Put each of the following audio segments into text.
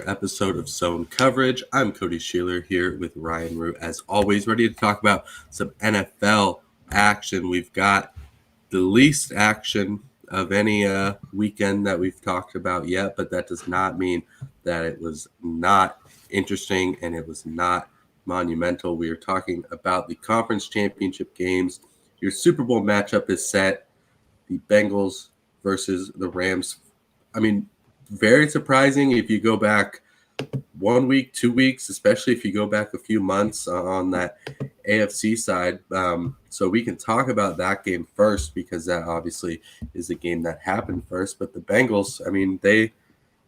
episode of Zone Coverage. I'm Cody Schoeler here with Ryan Root, as always, ready to talk about some NFL action. We've got the least action of any weekend that we've talked about yet, but that does not mean that it was not interesting and it was not monumental. We are talking about the conference championship games. Your Super Bowl matchup is set. The Bengals versus the Rams. Very surprising if you go back 1 week, 2 weeks, especially if you go back a few months on that AFC side. So we can talk about that game first because that obviously is the game that happened first. But the Bengals,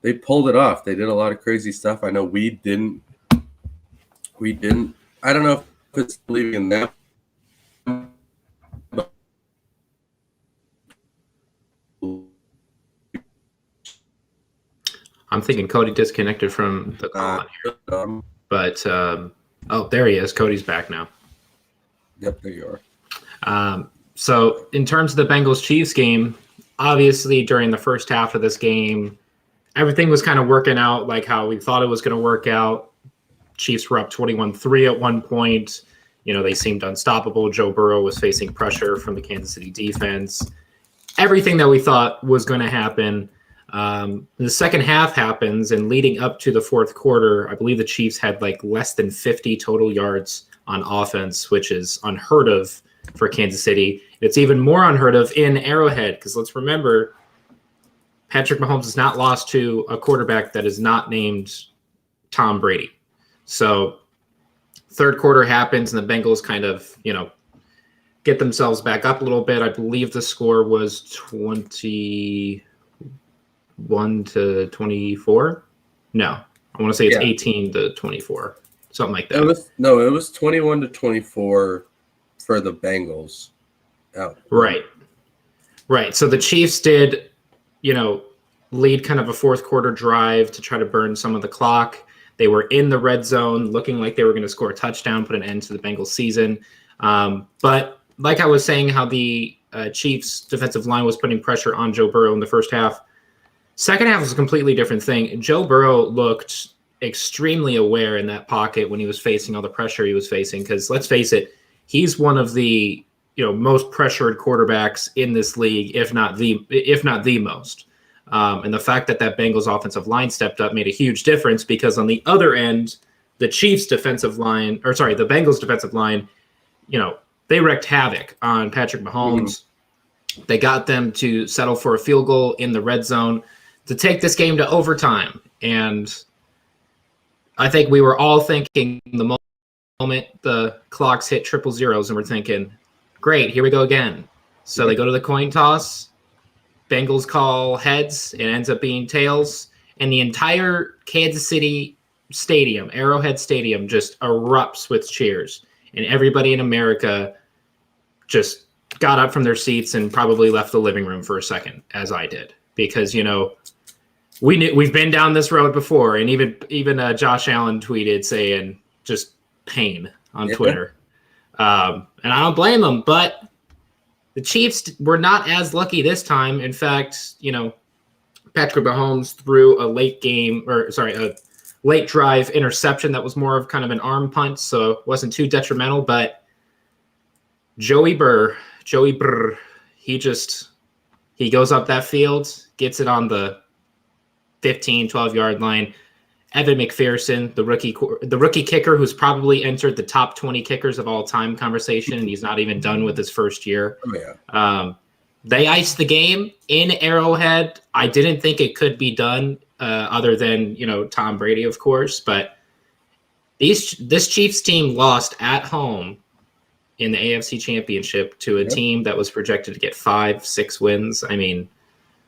they pulled it off. They did a lot of crazy stuff. I know we didn't. I don't know if it's believing in them. I'm thinking Cody disconnected from the call here. But, there he is. Cody's back now. Yep, there you are. So in terms of the Bengals-Chiefs game, obviously during the first half of this game, everything was kind of working out like how we thought it was going to work out. Chiefs were up 21-3 at one point. They seemed unstoppable. Joe Burrow was facing pressure from the Kansas City defense. Everything that we thought was going to happen. The second half happens, and leading up to the fourth quarter, I believe the Chiefs had less than 50 total yards on offense, which is unheard of for Kansas City. It's even more unheard of in Arrowhead because let's remember, Patrick Mahomes has not lost to a quarterback that is not named Tom Brady. So third quarter happens, and the Bengals kind of, get themselves back up a little bit. I believe the score was 21-24. No, I want to say it's 18-24, something like that. It was 21-24 for the Bengals. Oh. Right. So the Chiefs did, lead kind of a fourth quarter drive to try to burn some of the clock. They were in the red zone, looking like they were going to score a touchdown, put an end to the Bengals season. But like I was saying, how the Chiefs defensive line was putting pressure on Joe Burrow in the first half. Second half was a completely different thing. Joe Burrow looked extremely aware in that pocket when he was facing all the pressure he was facing. Because let's face it, he's one of the most pressured quarterbacks in this league, if not the most. And the fact that Bengals offensive line stepped up made a huge difference because on the other end, the Bengals defensive line, they wreaked havoc on Patrick Mahomes. Mm-hmm. They got them to settle for a field goal in the red zone to take this game to overtime. And I think we were all thinking the moment the clocks hit triple zeros and we're thinking, great, here we go again. So they go to the coin toss. Bengals call heads. It ends up being tails. And the entire Kansas City stadium, Arrowhead Stadium, just erupts with cheers. And everybody in America just got up from their seats and probably left the living room for a second, as I did. Because, we've been down this road before. And even Josh Allen tweeted saying just pain on Twitter. And I don't blame them. But the Chiefs were not as lucky this time. In fact, Patrick Mahomes threw a late drive interception that was more of kind of an arm punt, so it wasn't too detrimental. But Joey Burr, he goes up that field, gets it on the 15, 12-yard line. Evan McPherson, the rookie kicker who's probably entered the top 20 kickers of all time conversation, and he's not even done with his first year. Oh, yeah. They iced the game in Arrowhead. I didn't think it could be done other than, Tom Brady, of course. But this Chiefs team lost at home in the AFC Championship to a team that was projected to get 5-6 wins.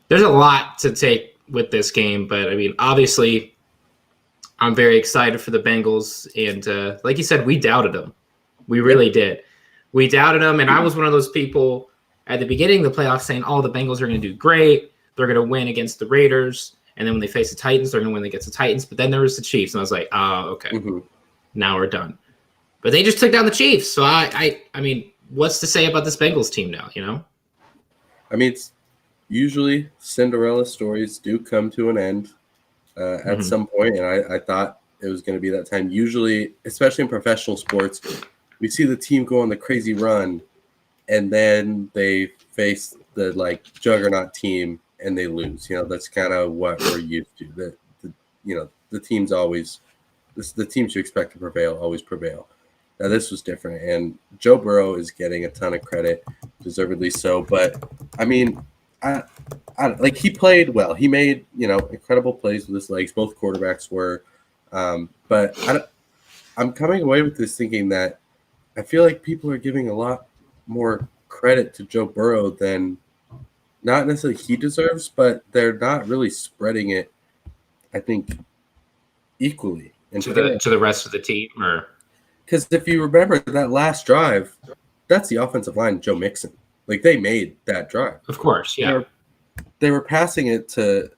There's a lot to take with this game. But, obviously, I'm very excited for the Bengals. And like you said, we doubted them. We really did. We doubted them. And I was one of those people at the beginning of the playoffs saying, the Bengals are going to do great. They're going to win against the Raiders. And then when they face the Titans, they're going to win against the Titans. But then there was the Chiefs. And I was like, okay. Mm-hmm. Now we're done. But they just took down the Chiefs. So, what's to say about this Bengals team now, It's usually Cinderella stories do come to an end. at some point, and I thought it was going to be that time. Usually, especially in professional sports, we see the team go on the crazy run, and then they face the like juggernaut team and they lose. That's kind of what we're used to. The teams always, the teams you expect to prevail always prevail. Now this was different, and Joe Burrow is getting a ton of credit, deservedly so. But I mean, like he played well. He made incredible plays with his legs. Both quarterbacks were, but I'm coming away with this thinking that I feel like people are giving a lot more credit to Joe Burrow than not necessarily he deserves, but they're not really spreading it, I think, equally to the rest of the team. Or because if you remember that last drive, that's the offensive line, Joe Mixon. Like they made that drive. Of course, yeah. They were passing it to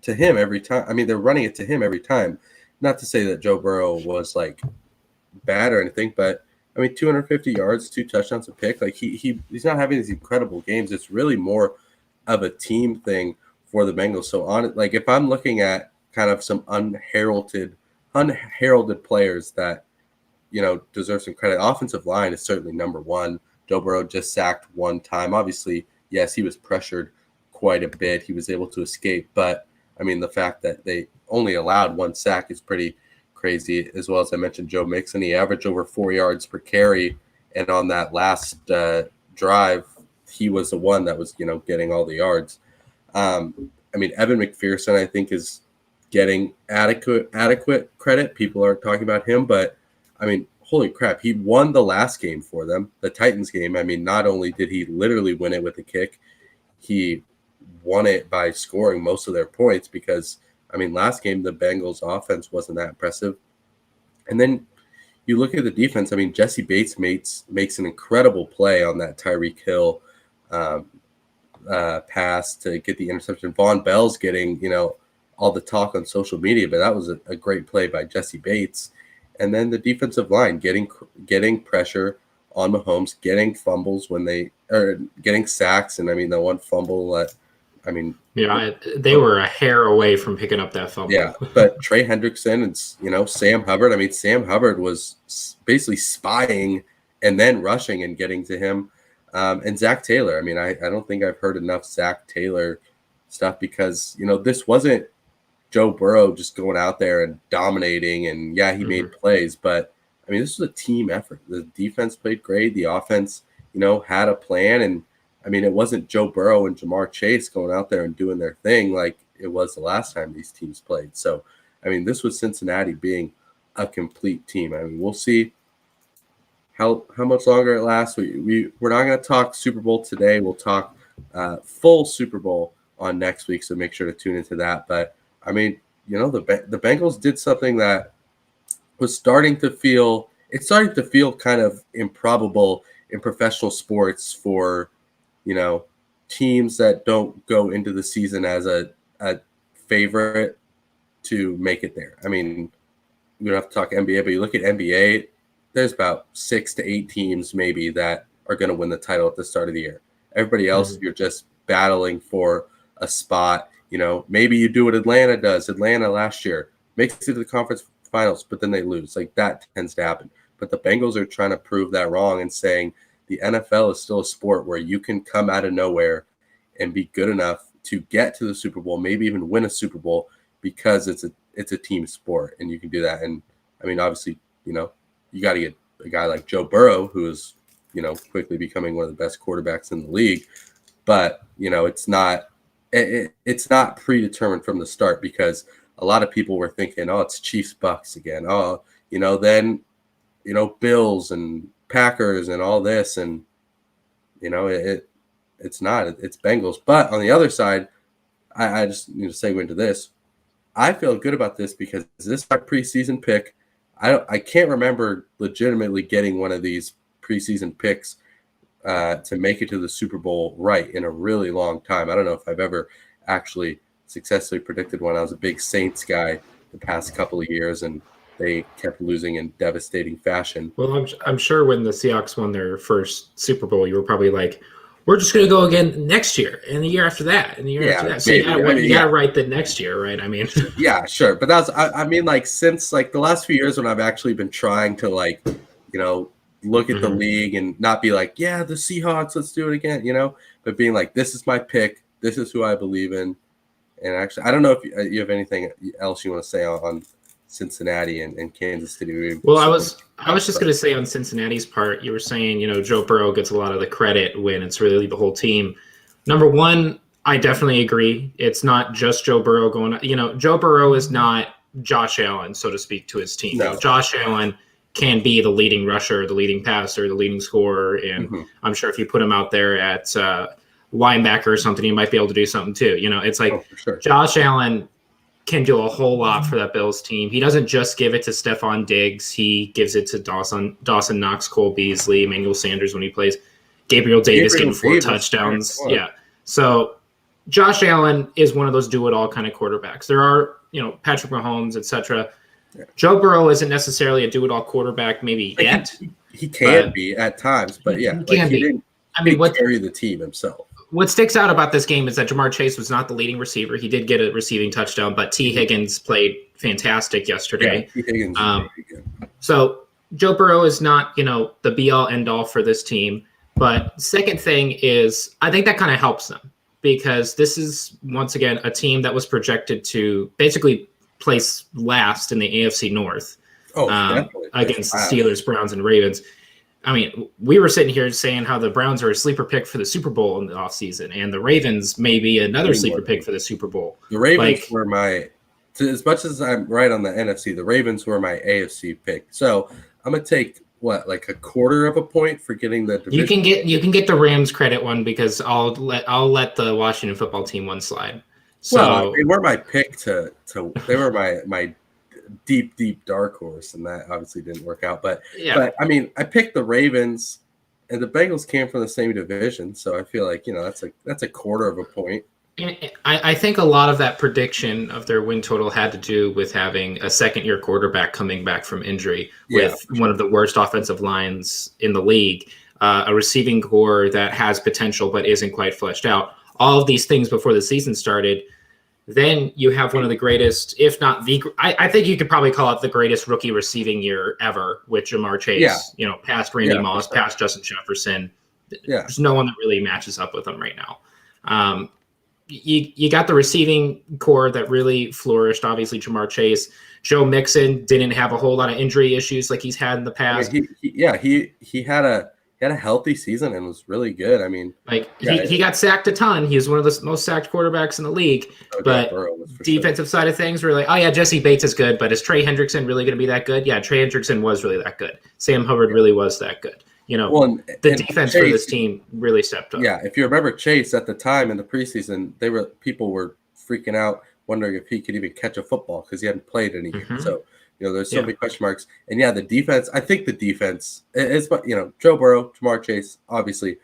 him every time. I mean, they're running it to him every time. Not to say that Joe Burrow was like bad or anything, but I mean, 250 yards, 2 touchdowns, a pick. Like he's not having these incredible games. It's really more of a team thing for the Bengals. So like if I'm looking at kind of some unheralded players that deserve some credit, offensive line is certainly number one. Joe Burrow just sacked one time. Obviously, yes, he was pressured quite a bit. He was able to escape, but I mean, the fact that they only allowed 1 sack is pretty crazy. As well as I mentioned, Joe Mixon, he averaged over 4 yards per carry, and on that last drive, he was the one that was getting all the yards. I mean, Evan McPherson, I think, is getting adequate credit. People are talking about him, but I mean, holy crap, he won the last game for them, the Titans game. I mean, not only did he literally win it with a kick, he won it by scoring most of their points because, I mean, last game, the Bengals offense wasn't that impressive. And then you look at the defense. I mean, Jesse Bates makes an incredible play on that Tyreek Hill pass to get the interception. Von Bell's getting, all the talk on social media, but that was a great play by Jesse Bates. And then the defensive line getting pressure on Mahomes, getting fumbles when they are getting sacks. And I mean, the one fumble they were a hair away from picking up that fumble. Yeah, but Trey Henderson and Sam Hubbard. I mean, Sam Hubbard was basically spying and then rushing and getting to him. And Zach Taylor. I mean, I don't think I've heard enough Zach Taylor stuff because this wasn't Joe Burrow just going out there and dominating. And yeah, he made plays, but I mean, this was a team effort. The defense played great. The offense, had a plan. And I mean, it wasn't Joe Burrow and Jamar Chase going out there and doing their thing like it was the last time these teams played. So, I mean, this was Cincinnati being a complete team. I mean, we'll see how much longer it lasts. We're not going to talk Super Bowl today. We'll talk full Super Bowl on next week, so make sure to tune into that. But, I mean, the Bengals did something that was starting to feel kind of improbable in professional sports for teams that don't go into the season as a favorite to make it there. I mean, we don't have to talk NBA, but you look at NBA, there's about 6 to 8 teams maybe that are going to win the title at the start of the year. Everybody else, you're just battling for a spot. Maybe you do what Atlanta does. Atlanta last year makes it to the conference finals, but then they lose. Like that tends to happen. But the Bengals are trying to prove that wrong and saying the NFL is still a sport where you can come out of nowhere and be good enough to get to the Super Bowl, maybe even win a Super Bowl because it's a team sport and you can do that. And I mean, obviously, you got to get a guy like Joe Burrow, who is, quickly becoming one of the best quarterbacks in the league. But, it's not predetermined from the start because a lot of people were thinking, oh, it's Chiefs Bucks again. Oh, then, Bills and Packers and all this. And, it's not. It's Bengals. But on the other side, I just need to segue into this. I feel good about this because this is our preseason pick. I can't remember legitimately getting one of these preseason picks to make it to the Super Bowl right in a really long time. I don't know if I've ever actually successfully predicted one. I was a big Saints guy the past couple of years, and they kept losing in devastating fashion. Well, I'm sure when the Seahawks won their first Super Bowl, you were probably like, we're just going to go again next year and the year after that and the year after that. So you got to write the next year, right? I mean, yeah, sure. But I mean, like, since like the last few years when I've actually been trying to like, look at the league and not be like, yeah, the Seahawks, let's do it again, but being like, this is my pick. This is who I believe in. And actually, I don't know if you have anything else you want to say on Cincinnati and Kansas City. Well, I was just going to say on Cincinnati's part, you were saying, Joe Burrow gets a lot of the credit when it's really the whole team. Number one, I definitely agree. It's not just Joe Burrow going, Joe Burrow is not Josh Allen, so to speak, to his team. No. Josh Allen can be the leading rusher, the leading passer, the leading scorer. And I'm sure if you put him out there at linebacker or something, he might be able to do something too. It's like Josh Allen can do a whole lot for that Bills team. He doesn't just give it to Stephon Diggs. He gives it to Dawson Knox, Cole Beasley, Emmanuel Sanders when he plays. Gabriel Davis getting 4 touchdowns. Yeah. So Josh Allen is one of those do-it-all kind of quarterbacks. There are, Patrick Mahomes, etc. Yeah. Joe Burrow isn't necessarily a do-it-all quarterback maybe yet. He can be at times, but yeah. He can be. I mean, carry the team himself. What sticks out about this game is that Jamar Chase was not the leading receiver. He did get a receiving touchdown, but T. Higgins played fantastic yesterday. Yeah, T. Higgins is very good. So Joe Burrow is not, the be-all, end-all for this team. But second thing is I think that kind of helps them because this is, once again, a team that was projected to basically place last in the AFC North against the Steelers, Browns, and Ravens. I mean, we were sitting here saying how the Browns are a sleeper pick for the Super Bowl in the offseason, and the Ravens may be another sleeper pick for the Super Bowl. The Ravens were as much as I'm right on the NFC, the Ravens were my AFC pick. So I'm going to take, like a quarter of a point for getting the division? You can get the Rams credit one because I'll let the Washington football team one slide. So they were my pick they were my deep dark horse, and that obviously didn't work out. But I mean, I picked the Ravens, and the Bengals came from the same division, so I feel like that's a quarter of a point. I think a lot of that prediction of their win total had to do with having a second-year quarterback coming back from injury with one of the worst offensive lines in the league, a receiving core that has potential but isn't quite fleshed out. All of these things before the season started. Then you have one of the greatest, if not the, I think you could probably call it the greatest rookie receiving year ever with Jamar Chase. Past Randy Moss, past Justin Jefferson. There's no one that really matches up with him right now. You got the receiving core that really flourished. Obviously, Jamar Chase, Joe Mixon didn't have a whole lot of injury issues like he's had in the past. He had a healthy season and was really good. I mean, he got sacked a ton. He was one of the most sacked quarterbacks in the league. But defensive side of things, we're like, oh yeah, Jesse Bates is good, but is Trey Hendrickson really going to be that good? Yeah, Trey Hendrickson was really that good. Sam Hubbard really was that good. The defense Chase, for this team really stepped up. Yeah, if you remember Chase at the time in the preseason, people were freaking out, wondering if he could even catch a football because he hadn't played any year. So there's so many question marks. And the defense. I think the defense is, Joe Burrow, Jamar Chase, obviously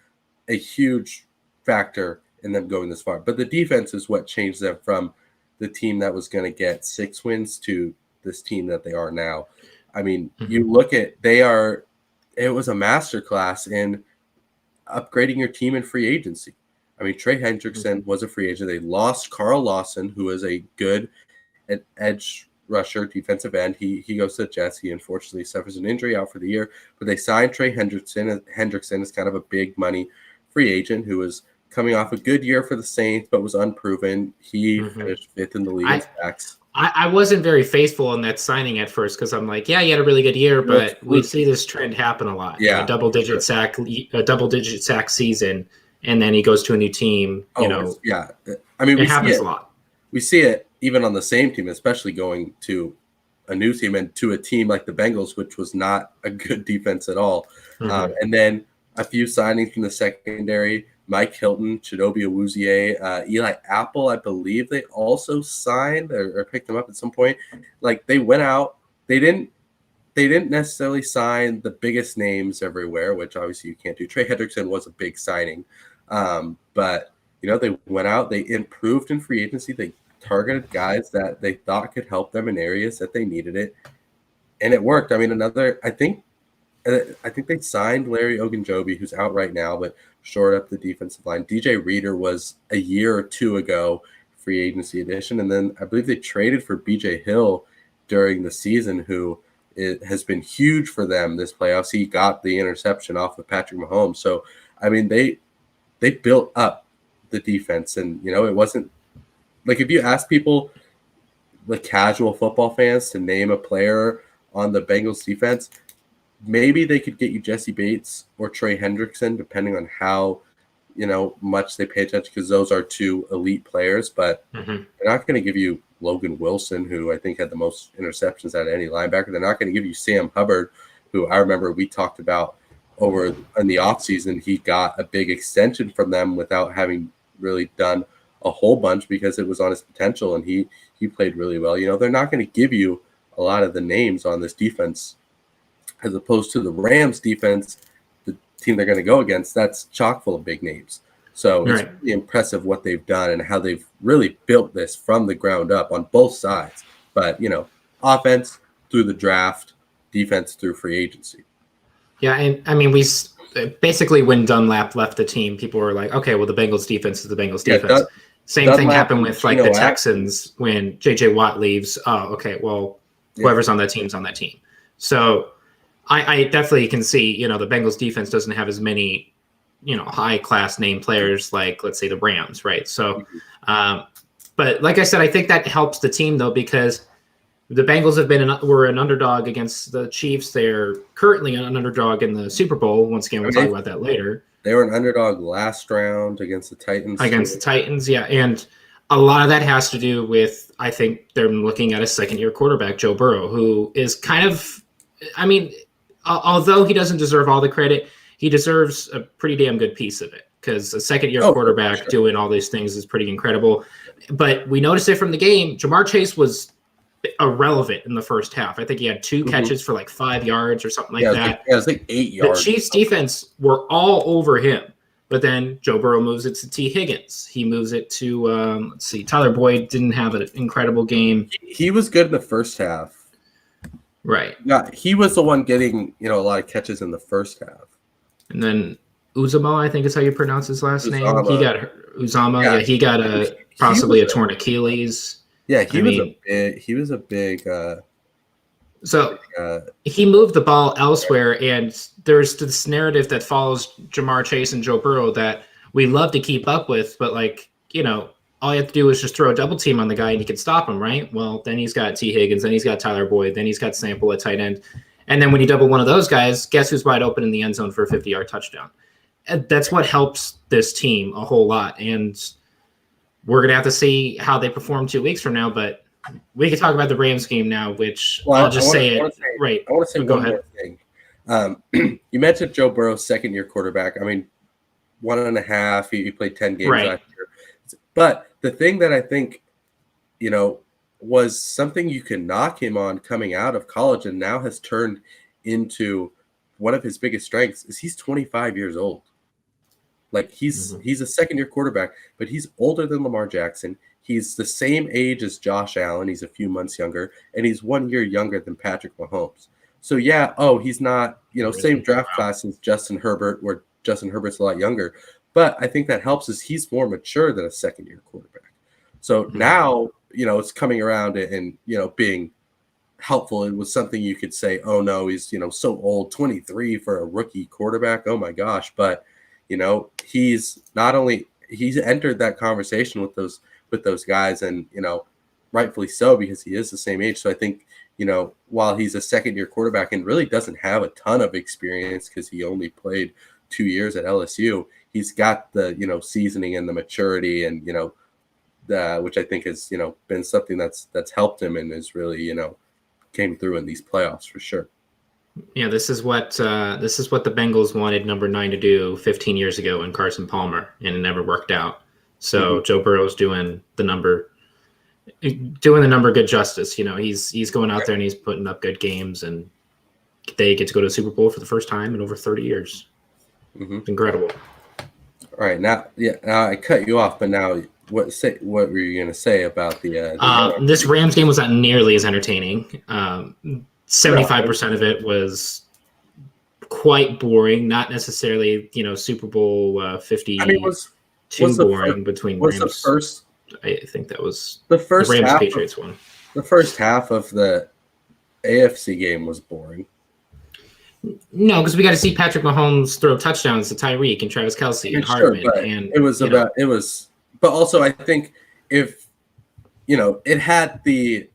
a huge factor in them going this far. But the defense is what changed them from the team that was going to get 6 wins to this team that they are now. I mean, you look at it was a masterclass in upgrading your team in free agency. I mean, Trey Hendrickson was a free agent. They lost Carl Lawson, who is a good edge rusher, defensive end. He goes to the Jets. He unfortunately suffers an injury out for the year. But they signed Trey Hendrickson. Hendrickson is kind of a big money free agent who was coming off a good year for the Saints, but was unproven. He finished 5th in the league in sacks. I wasn't very faithful in that signing at first because I'm like, he had a really good year, but we see this trend happen a lot. Yeah, a double digit sack season, and then he goes to a new team. I mean, it happens a lot. We see it even on the same team, especially going to a new team and to a team like the Bengals, which was not a good defense at all. And then a few signings from the secondary. Mike Hilton, Chidobe Awuzie, Eli Apple, I believe they also signed or picked them up at some point. Like they went out, they didn't necessarily sign the biggest names everywhere, which obviously you can't do. Trey Hendrickson was a big signing, but they went out, they improved in free agency, they targeted guys that they thought could help them in areas that they needed it, and it worked. I mean, I think they signed Larry Ogunjobi, who's out right now, but shored up the defensive line. DJ Reader was a year or two ago free agency addition, and then I believe they traded for BJ Hill during the season, who it has been huge for them this playoffs. He got the interception off of Patrick Mahomes. So, I mean, they built up the defense, and, you know, it wasn't like if you ask people, the casual football fans, to name a player on the Bengals defense, maybe they could get you Jesse Bates or Trey Henderson, depending on how, you know, much they pay attention, because those are two elite players, but they're not going to give you Logan Wilson, who I think had the most interceptions out of any linebacker. They're not going to give you Sam Hubbard, who I remember we talked about over in the offseason. He got a big extension from them without having really done a whole bunch because it was on his potential, and he played really well. You know, they're not going to give you a lot of the names on this defense, as opposed to the Rams defense, the team they're going to go against, that's chock full of big names. So it's really impressive what they've done and how they've really built this from the ground up on both sides. But, you know, offense through the draft, defense through free agency. Yeah, and I mean, we basically, when Dunlap left the team, people were like, okay, well, the Bengals defense is the Bengals defense. Same Dunlap thing happened with like the Texans when J.J. Watt leaves. Oh, okay, well, whoever's on that team's on that team. So I definitely can see, you know, the Bengals defense doesn't have as many, you know, high-class name players like, let's say, the Rams, right? So, but like I said, I think that helps the team, though, because the Bengals were an underdog against the Chiefs. They're currently an underdog in the Super Bowl. Once again, we'll talk about that later. They were an underdog last round against the Titans. Yeah. And a lot of that has to do with, I think, they're looking at a second-year quarterback, Joe Burrow, who is kind of, I mean, although he doesn't deserve all the credit, he deserves a pretty damn good piece of it, because a second-year quarterback doing all these things is pretty incredible. But we noticed it from the game. Jamar Chase was irrelevant in the first half. I think he had 2 catches for like 5 yards or something like that. It was like 8 yards. The Chiefs' defense were all over him. But then Joe Burrow moves it to T. Higgins. He moves it to, let's see, Tyler Boyd didn't have an incredible game. He was good in the first half. Right. Yeah, he was the one getting, you know, a lot of catches in the first half. And then Uzama, I think is how you pronounce his last name. He got Uzama. Yeah, he got possibly a torn Achilles. Yeah, he was a big. He moved the ball elsewhere, and there's this narrative that follows Jamar Chase and Joe Burrow that we love to keep up with, but, like, you know, all you have to do is just throw a double team on the guy and you can stop him, right? Well, then he's got T. Higgins, then he's got Tyler Boyd, then he's got Sample at tight end. And then when you double one of those guys, guess who's wide open in the end zone for a 50-yard touchdown? And that's what helps this team a whole lot. And we're going to have to see how they perform 2 weeks from now, but we can talk about the Rams game now, which I'll just say it. Right. I want to say one more thing. You mentioned Joe Burrow's second-year quarterback. I mean, 1.5. He played 10 games last year. But the thing that I think, you know, was something you can knock him on coming out of college and now has turned into one of his biggest strengths is he's 25 years old. Like, he's a second-year quarterback, but he's older than Lamar Jackson. He's the same age as Josh Allen. He's a few months younger, and he's 1 year younger than Patrick Mahomes. So, yeah, he's not, you know, same draft class as Justin Herbert, where Justin Herbert's a lot younger. But I think that helps is he's more mature than a second-year quarterback. So now, you know, it's coming around and, you know, being helpful. It was something you could say, oh, no, he's, you know, so old, 23 for a rookie quarterback. Oh, my gosh. But, you know, he's entered that conversation with those guys, and, you know, rightfully so, because he is the same age. So I think, you know, while he's a second-year quarterback and really doesn't have a ton of experience because he only played 2 years at LSU, he's got the, you know, seasoning and the maturity, and, you know, which I think has, you know, been something that's helped him and is really, you know, came through in these playoffs for sure. Yeah, this is what the Bengals wanted number 9 to do 15 years ago in Carson Palmer, and it never worked out. So Joe Burrow's doing the number good justice. You know, he's going out there and he's putting up good games, and they get to go to the Super Bowl for the first time in over 30 years. It's incredible. All right, now I cut you off, but now what were you going to say about the this Rams game was not nearly as entertaining. 75% of it was quite boring, not necessarily, Super Bowl 52 I mean, was the boring between was Rams. I think that was the the Rams half Patriots one. The first half of the AFC game was boring. No, because we got to see Patrick Mahomes throw touchdowns to Tyreek and Travis Kelce and Hardman, but and but also I think if it had the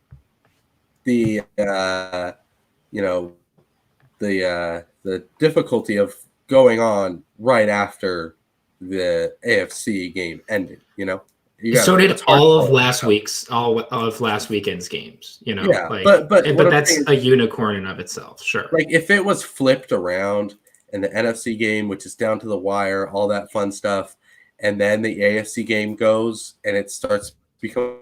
difficulty of going on right after the AFC game ended. So did all of last weekend's games. Yeah, but what that's a unicorn in of itself. Sure. Like if it was flipped around in the NFC game, which is down to the wire, all that fun stuff, and then the AFC game goes and it starts becoming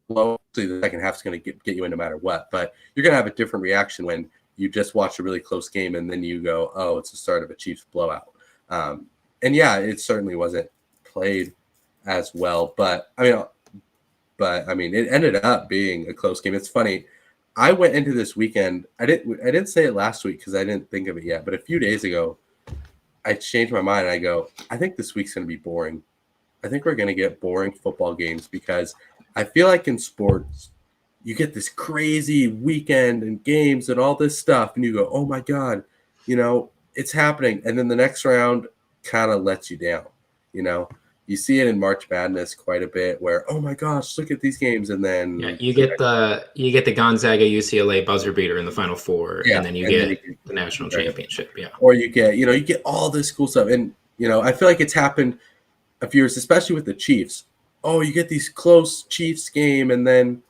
low. The second half is going to get you in no matter what, but you're going to have a different reaction when you just watch a really close game and then you go, oh, it's the start of a Chiefs blowout. And yeah, it certainly wasn't played as well, but I mean, it ended up being a close game. It's funny. I went into this weekend. I didn't say it last week because I didn't think of it yet, but a few days ago, I changed my mind. And I go, I think this week's going to be boring. I think we're going to get boring football games because I feel like in sports, you get this crazy weekend and games and all this stuff, and you go, oh my God, it's happening. And then the next round kind of lets you down. You see it in March Madness quite a bit where, oh my gosh, look at these games. And then you get the Gonzaga UCLA buzzer beater in the Final Four, and then you get the national championship. Yeah. Or you get all this cool stuff. And, I feel like it's happened a few years, especially with the Chiefs. Oh, you get these close Chiefs game and then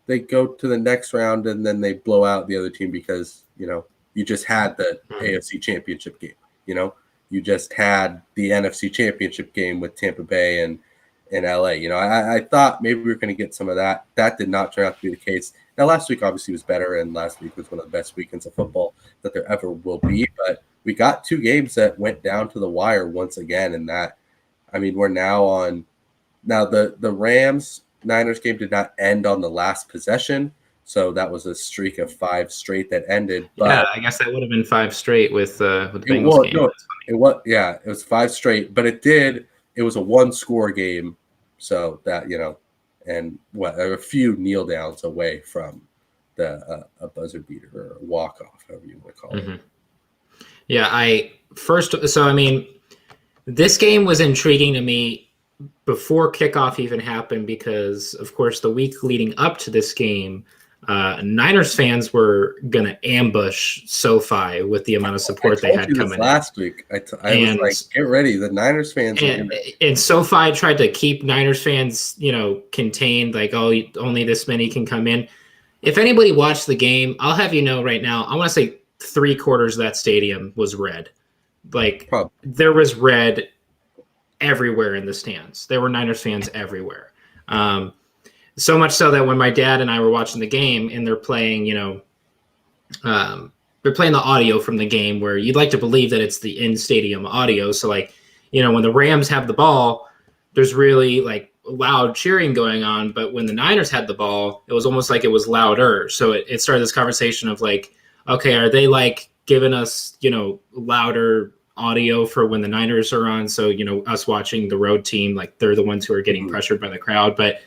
they go to the next round and then they blow out the other team because, you just had the AFC championship game, You just had the NFC championship game with Tampa Bay and LA. I thought maybe we were going to get some of that. That did not turn out to be the case. Now, last week obviously was better, and last week was one of the best weekends of football that there ever will be. But we got two games that went down to the wire once again, and we're now on. Now the Rams-Niners game did not end on the last possession, so that was a streak of 5 straight that ended. But yeah, I guess that would have been 5 straight with the Bengals game. No, it was 5 straight, but it was a 1-score game, so that and a few kneel downs away from a buzzer beater or a walk off, however you want to call it. Yeah, this game was intriguing to me before kickoff even happened because, of course, the week leading up to this game, Niners fans were going to ambush SoFi with the amount of support they had coming last week. I was like, get ready. The Niners fans. And SoFi tried to keep Niners fans, contained, like, oh, only this many can come in. If anybody watched the game, I'll have you know right now, I want to say 3/4 of that stadium was red. Like, there was red everywhere in the stands. There were Niners fans everywhere. So much so that when my dad and I were watching the game and they're playing, they're playing the audio from the game where you'd like to believe that it's the in-stadium audio. So when the Rams have the ball, there's really loud cheering going on. But when the Niners had the ball, it was almost like it was louder. So it started this conversation of okay, are they giving us, louder audio for when the Niners are on? So, us watching the road team, they're the ones who are getting pressured by the crowd. But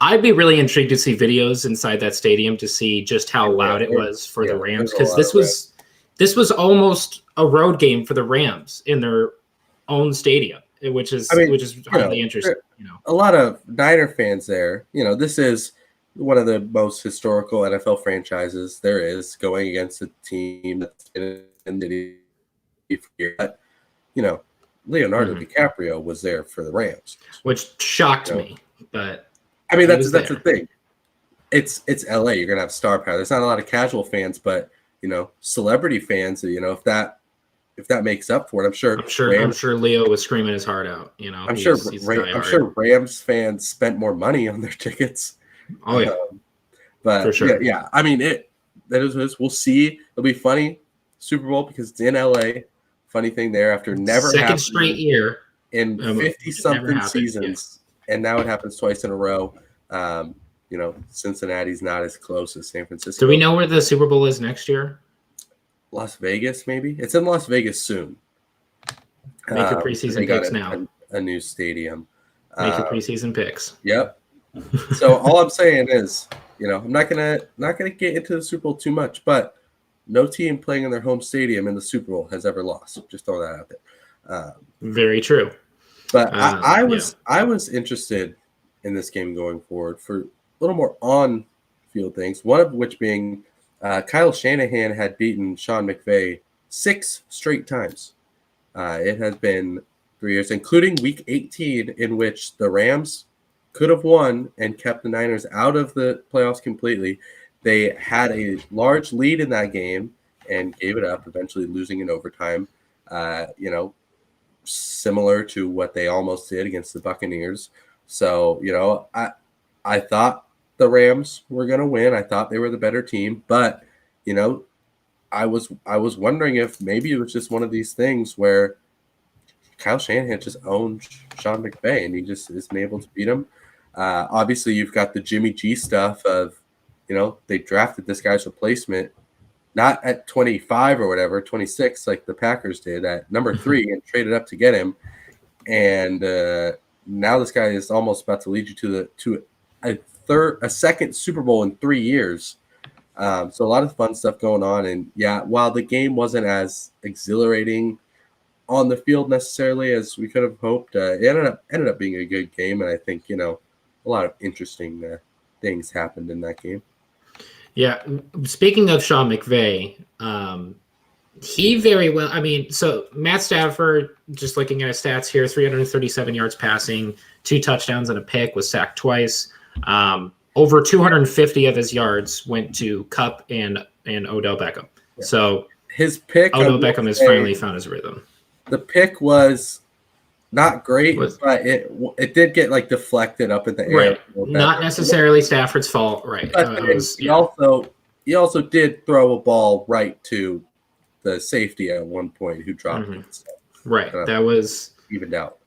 I'd be really intrigued to see videos inside that stadium to see just how loud it was for the Rams, because this was almost a road game for the Rams in their own stadium, which is highly interesting. A lot of Niner fans there. This is one of the most historical NFL franchises there is, going against a team that's in the year. But Leonardo DiCaprio was there for the Rams, which shocked me, but. That's the thing. It's LA. You're gonna have star power. There's not a lot of casual fans, but celebrity fans. If that makes up for it, I'm sure Leo was screaming his heart out. I'm sure Rams fans spent more money on their tickets. Oh yeah, but for sure. Yeah. That is. We'll see. It'll be funny Super Bowl because it's in LA. Funny thing there, after never second straight year in 50-something seasons. And now it happens twice in a row. Cincinnati's not as close as San Francisco. Do we know where the Super Bowl is next year? Las Vegas, maybe it's in Las Vegas soon. Make your They preseason got picks now. a new stadium. Make your preseason picks. Yep. So all I'm saying is, I'm not gonna get into the Super Bowl too much, but no team playing in their home stadium in the Super Bowl has ever lost. Just throw that out there. Very true. But I was interested in this game going forward for a little more on-field things. One of which being Kyle Shanahan had beaten Sean McVay 6 straight times. It has been 3 years, including Week 18, in which the Rams could have won and kept the Niners out of the playoffs completely. They had a large lead in that game and gave it up, eventually losing in overtime. Similar to what they almost did against the Buccaneers. So, I thought the Rams were going to win. I thought they were the better team, but I was wondering if maybe it was just one of these things where Kyle Shanahan just owned Sean McVay and he just isn't able to beat him. Obviously, you've got the Jimmy G stuff of, they drafted this guy's replacement not at 25 or whatever, 26 like the Packers did, at number 3 and traded up to get him. And now this guy is almost about to lead you to a second Super Bowl in 3 years. So a lot of fun stuff going on. And yeah, while the game wasn't as exhilarating on the field necessarily as we could have hoped, it ended up being a good game. And I think, a lot of interesting things happened in that game. Yeah. Speaking of Sean McVay, he very well, so Matt Stafford, just looking at his stats here, 337 yards passing, 2 touchdowns and a pick, was sacked twice. Over 250 of his yards went to Kupp and Odell Beckham. Yeah. So his pick, Odell Beckham has finally found his rhythm. The pick was not great, but it did get deflected up in the air. Right. Not necessarily Stafford's fault. Right. He also did throw a ball right to the safety at one point who dropped it. So, right. That was evened out.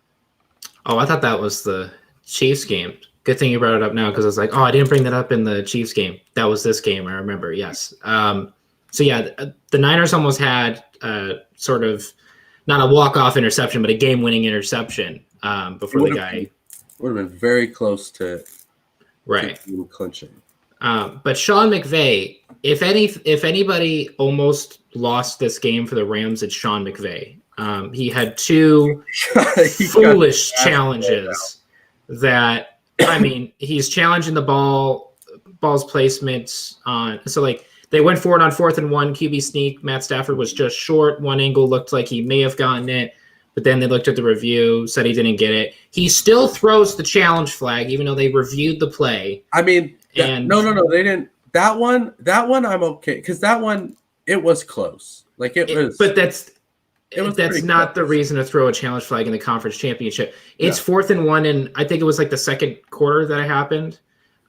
Oh, I thought that was the Chiefs game. Good thing you brought it up now because I was like, I didn't bring that up in the Chiefs game. That was this game, I remember. Yes. So yeah, the Niners almost had sort of not a walk-off interception, but a game-winning interception before the guy would have been very close to clinching. But Sean McVay, if anybody almost lost this game for the Rams, it's Sean McVay. He had 2 foolish challenges that, he's challenging the ball's placement on. So they went for it on 4th and 1, QB sneak. Matt Stafford was just short. One angle looked like he may have gotten it, but then they looked at the review, said he didn't get it. He still throws the challenge flag, even though they reviewed the play. No, they didn't. That one, I'm okay because that one it was close. But that's not the reason to throw a challenge flag in the conference championship. It's 4th and 1, and I think it was the second quarter that it happened.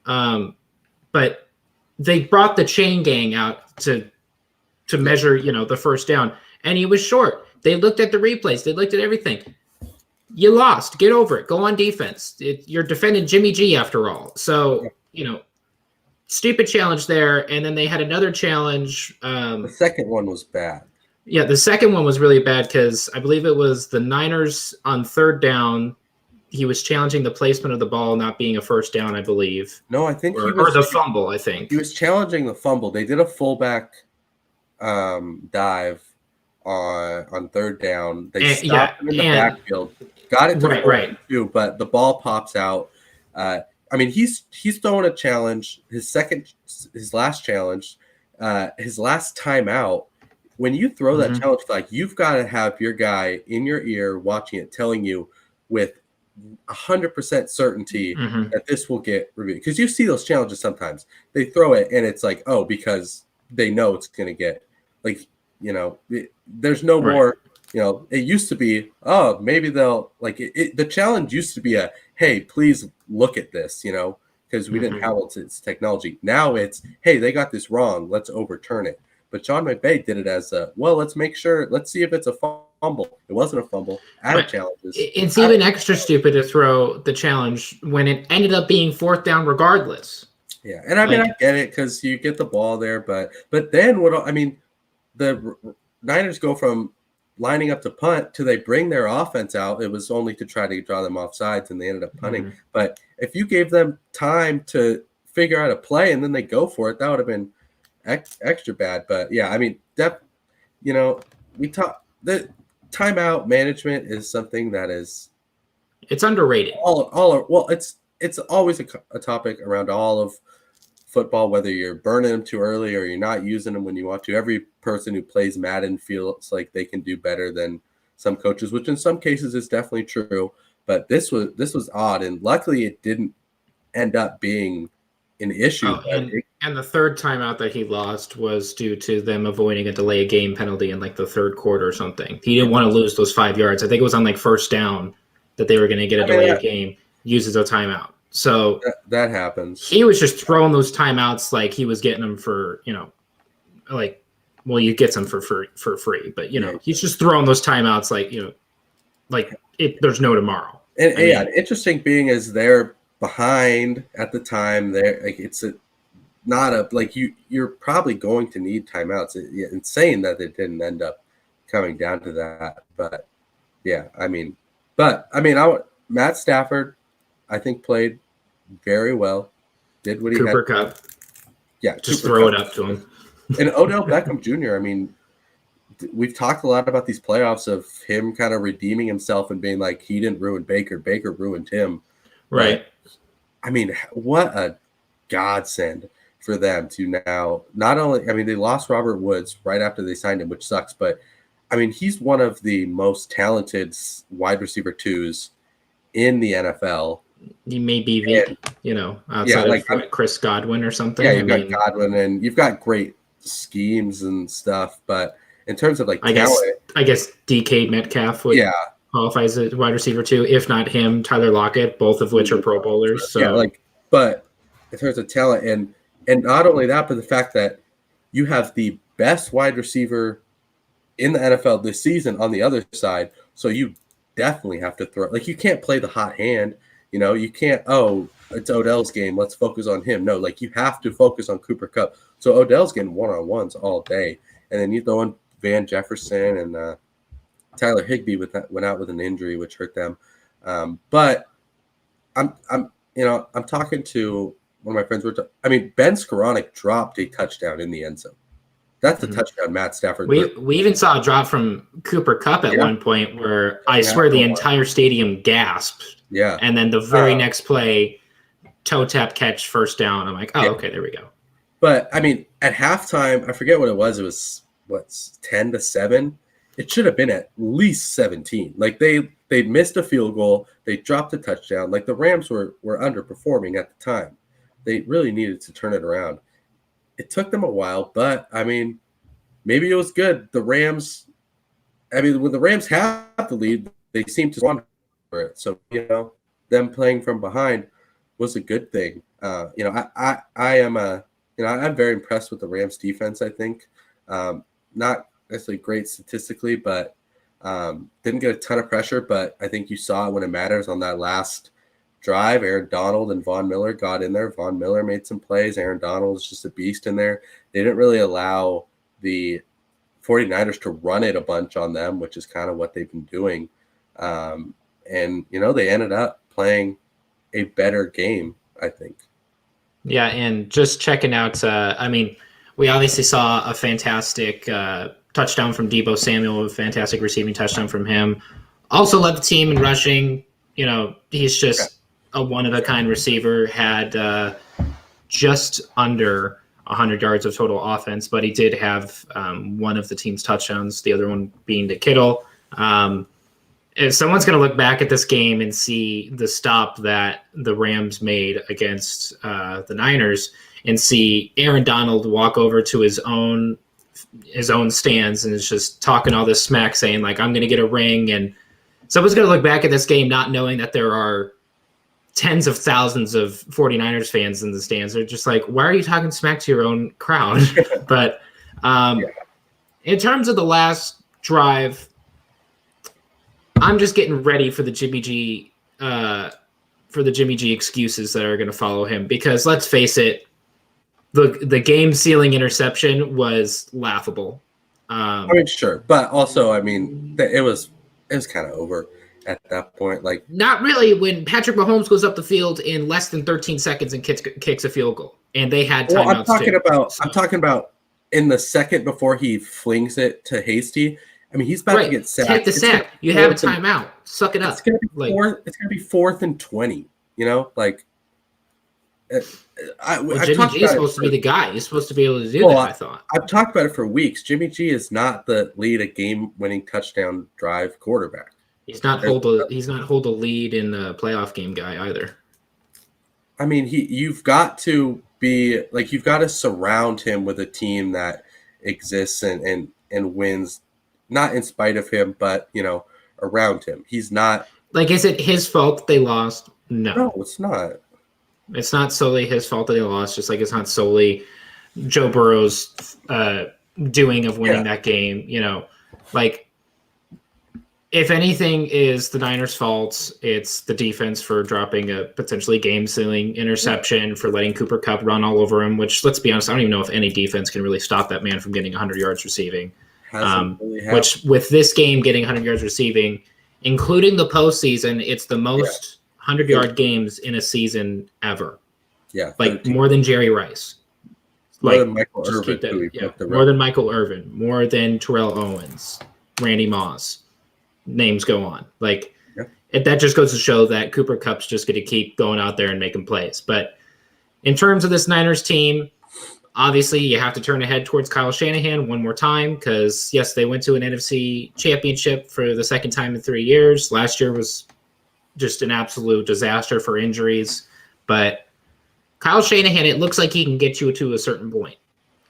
But they brought the chain gang out to measure, the first down, and he was short. They looked at the replays. They looked at everything. You lost. Get over it. Go on defense. You're defending Jimmy G after all. So, stupid challenge there. And then they had another challenge. The second one was bad. Yeah, the second one was really bad because I believe it was the Niners on 3rd down. He was challenging the placement of the ball not being a first down, I believe. No, I think or the fumble, I think. He was challenging the fumble. They did a fullback dive on 3rd down. They stopped him in the backfield. Got it to the too, but the ball pops out. He's throwing a challenge, his last challenge, his last timeout. When you throw that challenge flag, you've got to have your guy in your ear watching it, telling you with 100% certainty that this will get reviewed. Because you see those challenges sometimes. They throw it and it's because they know it's going to get there's no more, it used to be, maybe they'll the challenge used to be hey, please look at this, because we didn't have its technology. Now it's, hey, they got this wrong. Let's overturn it. But Sean McVay did it as let's make sure, let's see if it's a fumble. It wasn't a fumble. Added challenges. It's even extra stupid to throw the challenge when it ended up being 4th down regardless. Yeah, and I get it because you get the ball there, but then the Niners go from lining up to punt till they bring their offense out. It was only to try to draw them off sides, and they ended up punting. Mm-hmm. But if you gave them time to figure out a play and then they go for it, that would have been extra bad. But yeah, I mean, we talk the timeout management is something that is it's underrated. It's always a topic around all of football, whether you're burning them too early or you're not using them when you want to. Every person who plays Madden feels like they can do better than some coaches, which in some cases is definitely true. But this was odd, and luckily it didn't end up being an issue. And the third timeout that he lost was due to them avoiding a delay of game penalty in like the third quarter or something. He didn't want to lose those 5 yards. I think it was on like first down that they were going to get a delay of game, uses a timeout. So that happens. He was just throwing those timeouts like he was getting them for, you get some for free, but he's just throwing those timeouts there's no tomorrow. And interesting being is they're behind at the time. They're like you're probably going to need timeouts. It's insane that it didn't end up coming down to that. But yeah, Matt Stafford, I think played very well. Did what he had. Cooper Cup. Yeah, just throw it up to him. And Odell Beckham Jr., we've talked a lot about these playoffs of him kind of redeeming himself and being like, he didn't ruin Baker. Baker ruined him. Right. But, what a godsend for them to now not only, they lost Robert Woods right after they signed him, which sucks, but he's one of the most talented wide receiver twos in the NFL. He may be, outside of Chris Godwin or something. Yeah, you've got Godwin, and you've got great schemes and stuff. But in terms of talent, I guess DK Metcalf would qualify as a wide receiver too. If not him, Tyler Lockett, both of which are Pro Bowlers. So but in terms of talent, and not only that, but the fact that you have the best wide receiver in the NFL this season on the other side, so you definitely have to throw. You can't play the hot hand. You can't, it's Odell's game, let's focus on him. No, you have to focus on Cooper Kupp. So Odell's getting one-on-ones all day. And then you throw in Van Jefferson and Tyler Higbee went out with an injury, which hurt them. But I'm talking to one of my friends. Ben Skoranek dropped a touchdown in the end zone. That's a touchdown, Matt Stafford. We even saw a drop from Cooper Kupp at one point where I swear the entire stadium gasped. Yeah. And then the very next play, toe tap catch, first down. I'm like, okay, there we go. But, at halftime, I forget what it was. It was, 10-7? It should have been at least 17. They missed a field goal. They dropped a touchdown. The Rams were underperforming at the time. They really needed to turn it around. It took them a while, but, maybe it was good. The Rams, when the Rams have the lead, they seem to want for it. So, them playing from behind was a good thing. I'm very impressed with the Rams defense, I think. Not necessarily great statistically, but didn't get a ton of pressure, but I think you saw it when it matters on that last drive. Aaron Donald and Von Miller got in there. Von Miller made some plays. Aaron Donald was just a beast in there. They didn't really allow the 49ers to run it a bunch on them, which is kind of what they've been doing. And, they ended up playing a better game, I think. Yeah, and just checking out, we obviously saw a fantastic touchdown from Deebo Samuel, a fantastic receiving touchdown from him. Also led the team in rushing. He's just a one-of-a-kind receiver, had just under 100 yards of total offense, but he did have one of the team's touchdowns, the other one being to Kittle. If someone's going to look back at this game and see the stop that the Rams made against the Niners and see Aaron Donald walk over to his own stands and is just talking all this smack saying, I'm going to get a ring. And someone's going to look back at this game not knowing that there are tens of thousands of 49ers fans in the stands. They're just like, why are you talking smack to your own crowd? But in terms of the last drive, I'm just getting ready for the Jimmy G excuses that are going to follow him, because let's face it, the game sealing interception was laughable. I mean, sure, but also, I mean, it was kind of over at that point. Like, not really when Patrick Mahomes goes up the field in less than 13 seconds and kicks a field goal, and they had timeouts I'm talking too. about. So. I'm talking about in the second before he flings it to Hasty. I mean, he's about to get sacked. Take the sack. You have a timeout. Suck it up. It's gonna be It's gonna be 4th and 20. You know, like. Jimmy G is supposed to be the guy. He's supposed to be able to do that, I thought. I've talked about it for weeks. Jimmy G is not the lead a game-winning touchdown drive quarterback. He's not hold a lead in the playoff game guy either. I mean, you've got to be like you've got to surround him with a team that exists and wins, not in spite of him, but around him. He's not like. Is it his fault that they lost? No, it's not. It's not solely his fault that they lost, just like it's not solely Joe Burrow's doing of winning that game. Like if anything is the Niners' fault, it's the defense for dropping a potentially game-sealing interception, for letting Cooper Kupp run all over him, which, let's be honest, I don't even know if any defense can really stop that man from getting 100 yards receiving. Which, with this game getting 100 yards receiving, including the postseason, it's the most 100-yard games in a season ever. Yeah. Like more than Jerry Rice. More than Michael Irvin. More than Michael Irvin. More than Terrell Owens. Randy Moss. Names go on. Like that just goes to show that Cooper Kupp's just going to keep going out there and making plays. But in terms of this Niners team, obviously you have to turn ahead towards Kyle Shanahan one more time because, yes, they went to an NFC championship for the second time in 3 years. Last year was just an absolute disaster for injuries. But Kyle Shanahan, it looks like he can get you to a certain point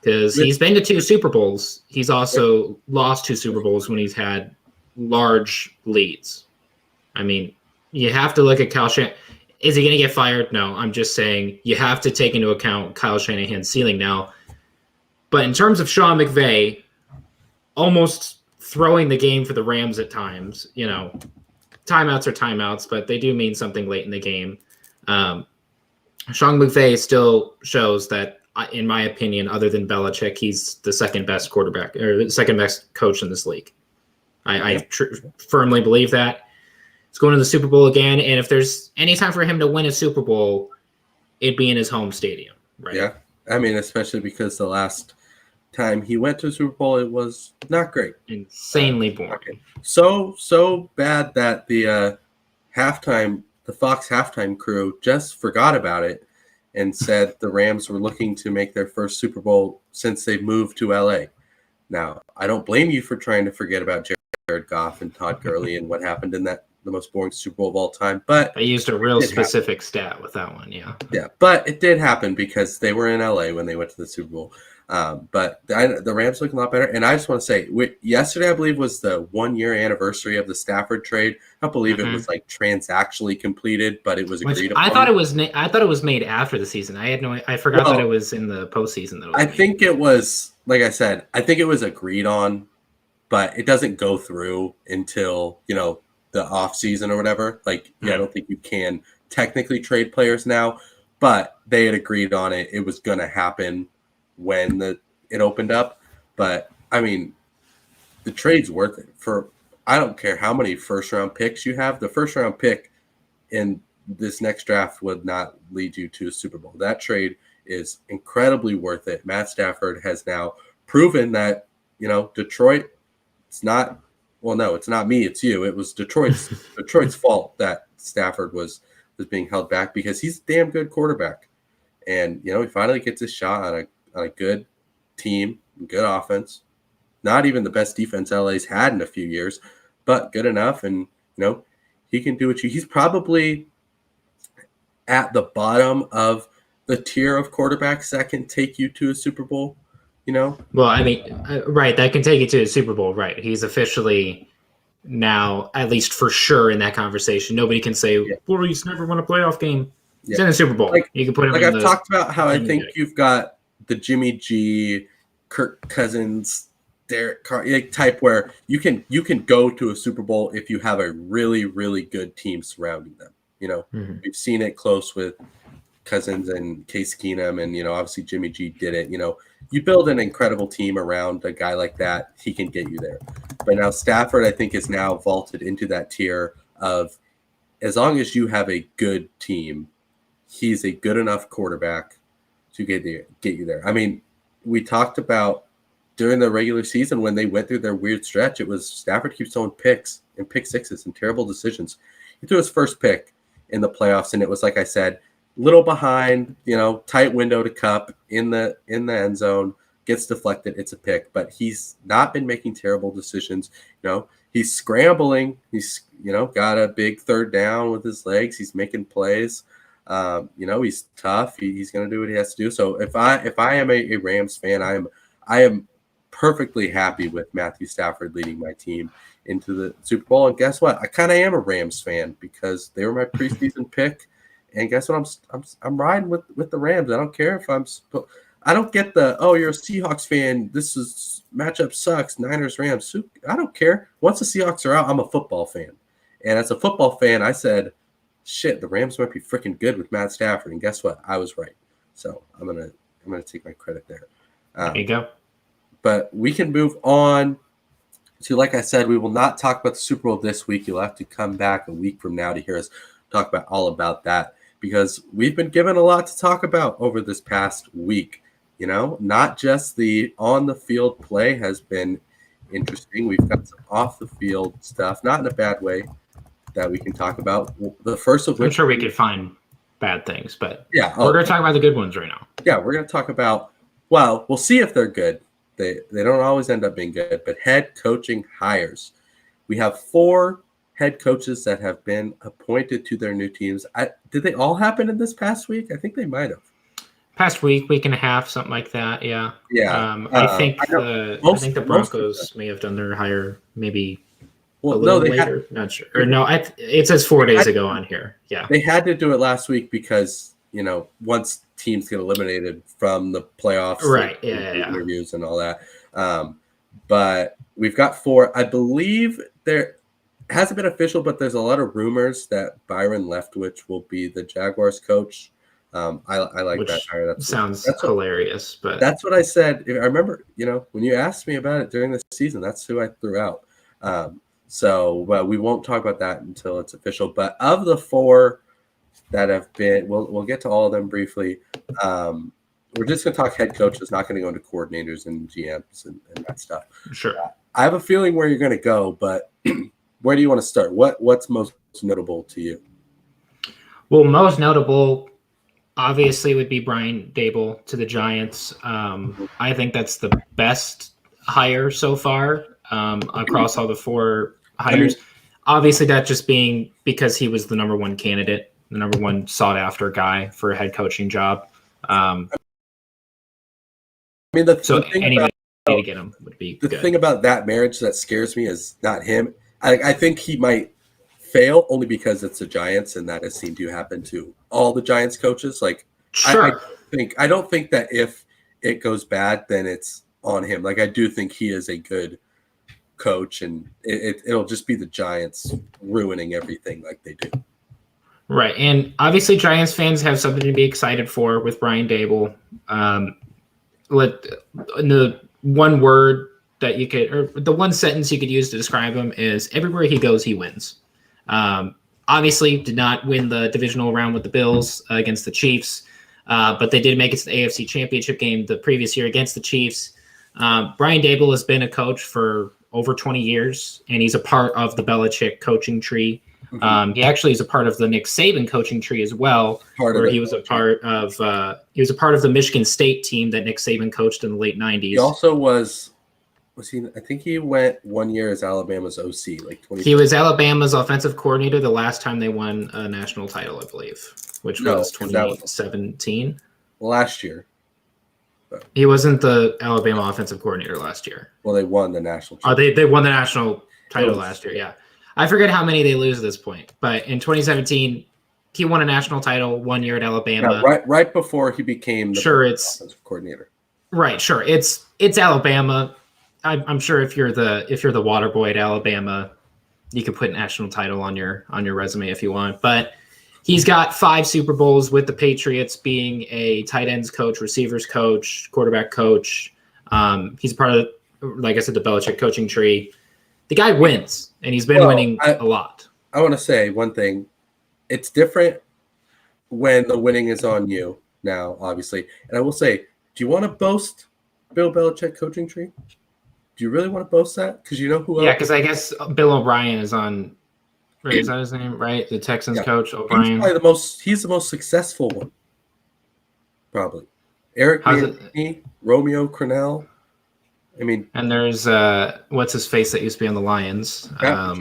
because he's been to 2 Super Bowls. He's also lost 2 Super Bowls when he's had large leads. I mean, you have to look at Kyle Shanahan. Is he going to get fired? No, I'm just saying you have to take into account Kyle Shanahan's ceiling now. But in terms of Sean McVay, almost throwing the game for the Rams at times, timeouts are timeouts, but they do mean something late in the game. Sean McVay still shows that, in my opinion, other than Belichick, he's the second best quarterback or the second best coach in this league. I firmly believe that. He's going to the Super Bowl again, and if there's any time for him to win a Super Bowl, it'd be in his home stadium, right? Yeah, I mean, especially because the last time he went to a Super Bowl, it was not great. Insanely boring. Okay. So bad that the Fox halftime crew just forgot about it and said the Rams were looking to make their first Super Bowl since they moved to LA. Now, I don't blame you for trying to forget about Jared Goff and Todd Gurley and what happened in the most boring Super Bowl of all time. But I used a real specific stat with that one, yeah. Yeah, but it did happen because they were in LA when they went to the Super Bowl. But the Rams look a lot better. And I just want to say, yesterday, I believe, was the 1-year anniversary of the Stafford trade. I don't believe it was like transactionally completed, but it was agreed upon. I thought it was made after the season. I forgot that it was in the postseason. I think it was, like I said, I think it was agreed on, but it doesn't go through until, the off season or whatever. Like, I don't think you can technically trade players now, but they had agreed on it. It was going to happen when it opened up. But I mean, the trade's worth it for, I don't care how many first round picks you have. The first round pick in this next draft would not lead you to a Super Bowl. That trade is incredibly worth it. Matt Stafford has now proven that, Detroit, it's not me, it's you. It was Detroit's fault that Stafford was being held back because he's a damn good quarterback. And, he finally gets his shot on a good team, good offense. Not even the best defense LA's had in a few years, but good enough. And, he can do he's probably at the bottom of the tier of quarterbacks that can take you to a Super Bowl, Well, I mean, right, that can take you to a Super Bowl, right? He's officially now, at least for sure, in that conversation. Nobody can say, well, he's never won a playoff game. He's in a Super Bowl. You can put him I've talked about how I think you've got the Jimmy G, Kirk Cousins, Derek Carr type where you can go to a Super Bowl if you have a really, really good team surrounding them. We've seen it close with Cousins and Case Keenum, and obviously Jimmy G did it. You build an incredible team around a guy like that, he can get you there. But now Stafford, I think, is now vaulted into that tier of, as long as you have a good team, he's a good enough quarterback to get you there. I mean, we talked about during the regular season when they went through their weird stretch, it was Stafford keeps throwing picks and pick sixes and terrible decisions. He threw his first pick in the playoffs, and it was, like I said, little behind, tight window to Cup in the end zone, gets deflected. It's a pick, but he's not been making terrible decisions. He's scrambling. He's, got a big third down with his legs. He's making plays. He's tough. He's going to do what he has to do. So if I am a Rams fan, I am perfectly happy with Matthew Stafford leading my team into the Super Bowl. And guess what? I kind of am a Rams fan because they were my preseason pick. And guess what? I'm riding with the Rams. I don't care if I don't get you're a Seahawks fan. This matchup sucks. Niners, Rams. I don't care. Once the Seahawks are out, I'm a football fan. And as a football fan, I said, shit, the Rams might be freaking good with Matt Stafford. And guess what? I was right. So I'm gonna take my credit there. There you go. But we can move on to, like I said, we will not talk about the Super Bowl this week. You'll have to come back a week from now to hear us talk about all about that, because we've been given a lot to talk about over this past week. Not just the on-the-field play has been interesting. We've got some off-the-field stuff, not in a bad way, that we can talk about. The first of which, I'm sure we could find bad things, but yeah, we're going to talk about the good ones right now. Yeah, we're going to talk about, well, we'll see if they're good. They don't always end up being good, but head coaching hires. We have 4 head coaches that have been appointed to their new teams. Did they all happen in this past week? I think they might have. Past week and a half, something like that. Yeah. Yeah. I think the Broncos may have done their hire maybe a little later. Not sure. Or no, it says 4 days ago on here. Yeah. They had to do it last week because, once teams get eliminated from the playoffs, right? Interviews and all that. But we've got 4. I believe there hasn't been official, but there's a lot of rumors that Byron Leftwich will be the Jaguars coach. I like that hire. That sounds hilarious, but that's what I said. I remember, when you asked me about it during the season, that's who I threw out. So we won't talk about that until it's official. But of the 4 that have been, we'll get to all of them briefly. We're just going to talk head coaches, not going to go into coordinators and GMs and that stuff. Sure. I have a feeling where you're going to go, but where do you want to start? What's most notable to you? Well, most notable, obviously, would be Brian Babel to the Giants. I think that's the best hire so far across all the 4 hires. Obviously, that just being because he was the number 1 candidate, the number 1 sought-after guy for a head coaching job. The thing anybody to get him would be the good. Thing about that marriage that scares me is not him. I think he might fail only because it's the Giants, and that has seemed to happen to all the Giants coaches. Sure. I don't think that if it goes bad, then it's on him. I do think he is a good coach, and it'll just be the Giants ruining everything like they do. Right, and obviously Giants fans have something to be excited for with Brian Babel. The one word that you could, or the one sentence you could use to describe him is everywhere he goes, he wins. Obviously did not win the divisional round with the Bills against the Chiefs, but they did make it to the AFC Championship game the previous year against the Chiefs. Brian Babel has been a coach for over 20 years, and he's a part of the Belichick coaching tree. He actually is a part of the Nick Saban coaching tree as well, where he was a part of the Michigan State team that Nick Saban coached in the late 90s. He also was he? I think he went 1 year as Alabama's OC, He was Alabama's offensive coordinator the last time they won a national title, I believe, which was 2017. Last year. He wasn't the Alabama offensive coordinator last year. Well, they won the national title. They won the national title last year, yeah. I forget how many they lose at this point, but in 2017, he won a national title 1 year at Alabama. Yeah, right before he became the offensive coordinator. Right, sure. It's Alabama. I'm sure if you're the water boy at Alabama, you could put national title on your resume if you want. But he's got 5 Super Bowls with the Patriots, being a tight ends coach, receivers coach, quarterback coach. He's part of, like I said, the Belichick coaching tree. The guy wins, and he's been winning a lot. I want to say one thing. It's different when the winning is on you now, obviously. And I will say, do you want to boast Bill Belichick coaching tree? Do you really want to boast that? Because you know who else? Yeah, because I guess Bill O'Brien is on. Right, is that his name? Right, the Texans coach O'Brien. He's the most successful one, probably. Eric Bieniemy, Romeo Crennel. I mean, and there's what's his face that used to be on the Lions. I'm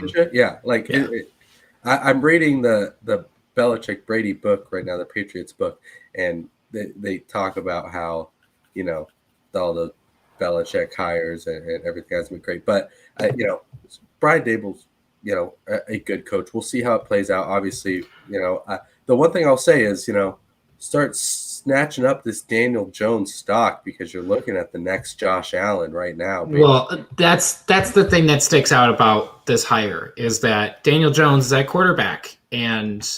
reading the Belichick Brady book right now, the Patriots book, and they talk about how all the Belichick hires and everything has been great, but Brian Dable's a good coach. We'll see how it plays out. Obviously, the one thing I'll say is start snatching up this Daniel Jones stock, because you're looking at the next Josh Allen right now. Baby. Well, that's the thing that sticks out about this hire, is that Daniel Jones is at quarterback, and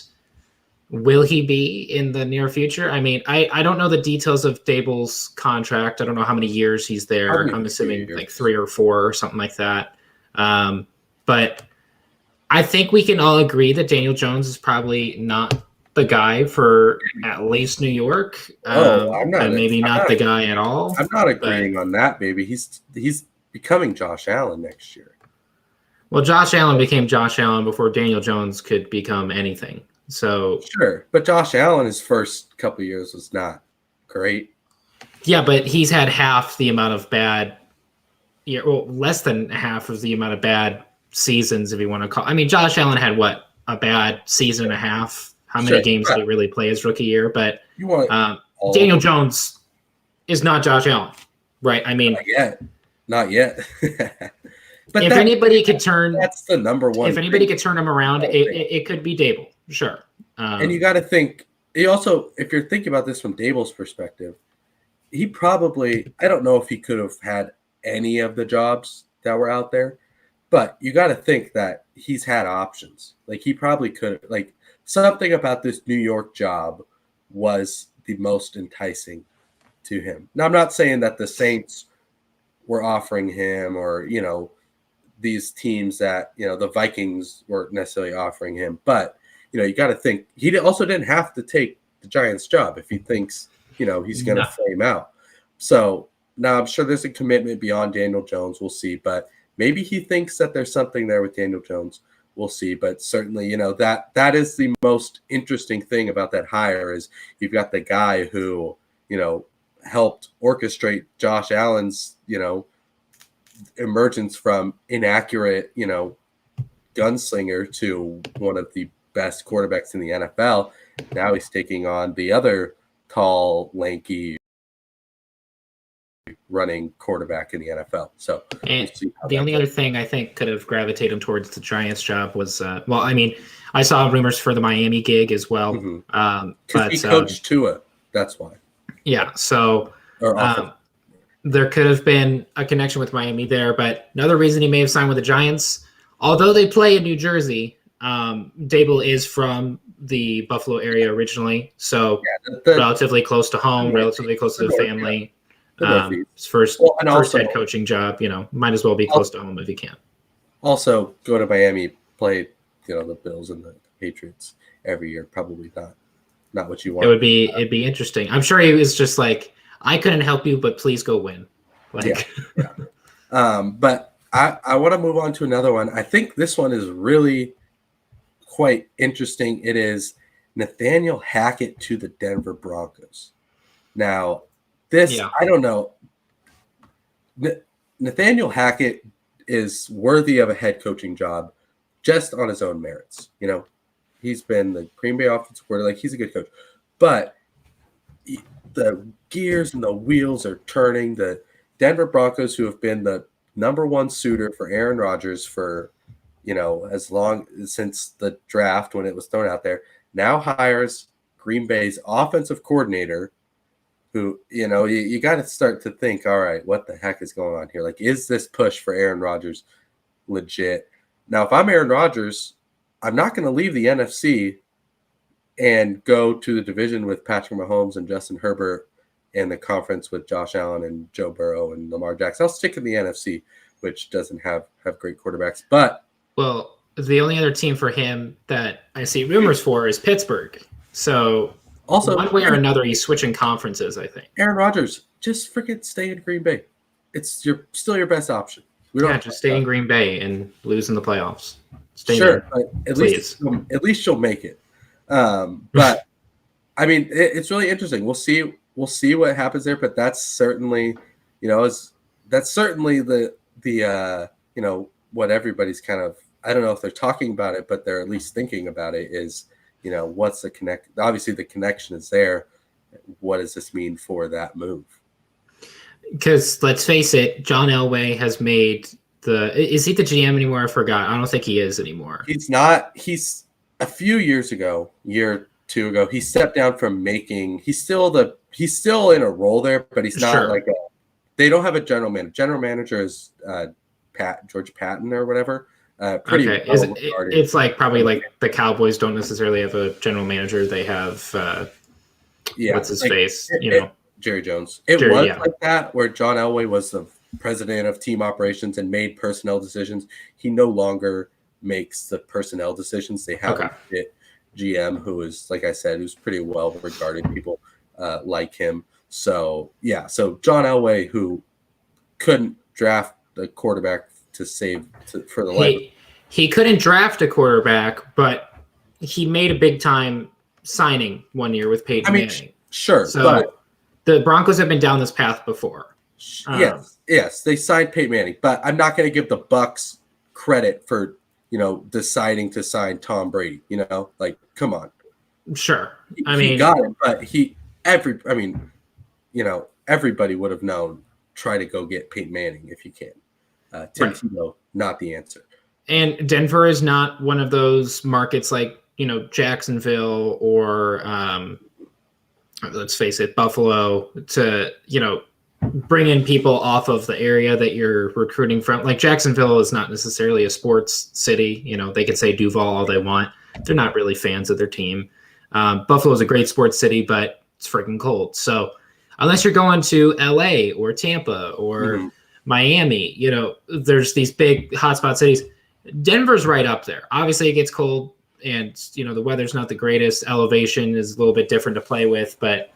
will he be in the near future? I mean, I don't know the details of Dable's contract. I don't know how many years he's there. I'm assuming like 3 or 4 or something like that. But I think we can all agree that Daniel Jones is probably not the guy for at least New York. I'm not. Maybe not the guy at all. I'm not agreeing on that, baby. He's becoming Josh Allen next year. Well, Josh Allen became Josh Allen before Daniel Jones could become anything. So sure, but Josh Allen, his first couple of years was not great. Yeah, but he's had half the amount of bad. Yeah, well, less than half of the amount of bad seasons, if you want to call. I mean, Josh Allen had what, a bad season and a half. How many games did he really play his rookie year? But Daniel Jones is not Josh Allen, right? I mean, not yet. But if anybody could turn, that's the number one. If anybody could turn him around, it could be Babel, sure. And you got to think. You also, if you're thinking about this from Dable's perspective, he probably, I don't know if he could have had any of the jobs that were out there, but you got to think that he's had options. Like, he probably could, like, something about this New York job was the most enticing to him. Now, I'm not saying that the Saints were offering him, or, these teams that, the Vikings weren't necessarily offering him, but, you got to think he also didn't have to take the Giants job if he thinks, he's going to flame out. So now I'm sure there's a commitment beyond Daniel Jones. We'll see, but maybe he thinks that there's something there with Daniel Jones. We'll see, but certainly, that is the most interesting thing about that hire, is you've got the guy who, helped orchestrate Josh Allen's, emergence from inaccurate, gunslinger to one of the best quarterbacks in the NFL. Now he's taking on the other tall, lanky, running quarterback in the NFL. So the only other thing I think could have gravitated him towards the Giants job was, I saw rumors for the Miami gig as well. Mm-hmm. But he coached Tua. That's why. Yeah. So there could have been a connection with Miami there, but another reason he may have signed with the Giants, although they play in New Jersey, Dable is from the Buffalo area originally, so relatively close to home, relatively close to the family. His first head coaching job, might as well be close to home if he can. Also, go to Miami, play, the Bills and the Patriots every year. Probably not what you want. It'd be interesting. I'm sure he was just like, I couldn't help you, but please go win. But I want to move on to another one. I think this one is really quite interesting. It is Nathaniel Hackett to the Denver Broncos. Now, I don't know. Nathaniel Hackett is worthy of a head coaching job just on his own merits. He's been the Green Bay offensive coordinator. Like, he's a good coach. But the gears and the wheels are turning. The Denver Broncos, who have been the number one suitor for Aaron Rodgers for, as long since the draft when it was thrown out there, now hires Green Bay's offensive coordinator, who, you got to start to think, all right, what the heck is going on here? Like, is this push for Aaron Rodgers legit? Now, if I'm Aaron Rodgers, I'm not going to leave the NFC and go to the division with Patrick Mahomes and Justin Herbert, and the conference with Josh Allen and Joe Burrow and Lamar Jackson. I'll stick in the NFC, which doesn't have great quarterbacks. But the only other team for him that I see rumors for is Pittsburgh. So also, one way or another, he's switching conferences, I think. Aaron Rodgers, just freaking stay in Green Bay. It's still your best option. Just stay in Green Bay and lose in the playoffs. Stay there, but at least you'll make it. But I mean, it's really interesting. We'll see what happens there. But that's certainly, the what everybody's kind of. I don't know if they're talking about it, but they're at least thinking about it. Is what's the connect? Obviously, the connection is there. What does this mean for that move? Because let's face it, John Elway has made is he the GM anymore? I forgot. I don't think he is anymore. He's not. He's a few years ago, year 2 ago, he stepped down from making. He's still in a role there, but he's not they don't have a general manager. General manager is George Patton or whatever. It's like probably like the Cowboys don't necessarily have a general manager. They have what's his face? Jerry Jones. Like that, where John Elway was the president of team operations and made personnel decisions. He no longer makes the personnel decisions. They have a GM who is, like I said, who's pretty well regarded. People like him. So John Elway, who couldn't draft a quarterback for the life. He couldn't draft a quarterback, but he made a big time signing one year with Peyton Manning. Sure, so but the Broncos have been down this path before. Yes, they signed Peyton Manning, but I'm not going to give the Bucs credit for deciding to sign Tom Brady. Come on. Sure, he got it, but everybody would have known. Try to go get Peyton Manning if you can. Tim Tebow, not the answer. And Denver is not one of those markets like Jacksonville or let's face it, Buffalo to bring in people off of the area that you're recruiting from. Like Jacksonville is not necessarily a sports city. They can say Duval all they want. They're not really fans of their team. Buffalo is a great sports city, but it's freaking cold. So unless you're going to LA or Tampa or Miami, there's these big hotspot cities. Denver's right up there. Obviously it gets cold and, the weather's not the greatest. Elevation is a little bit different to play with, but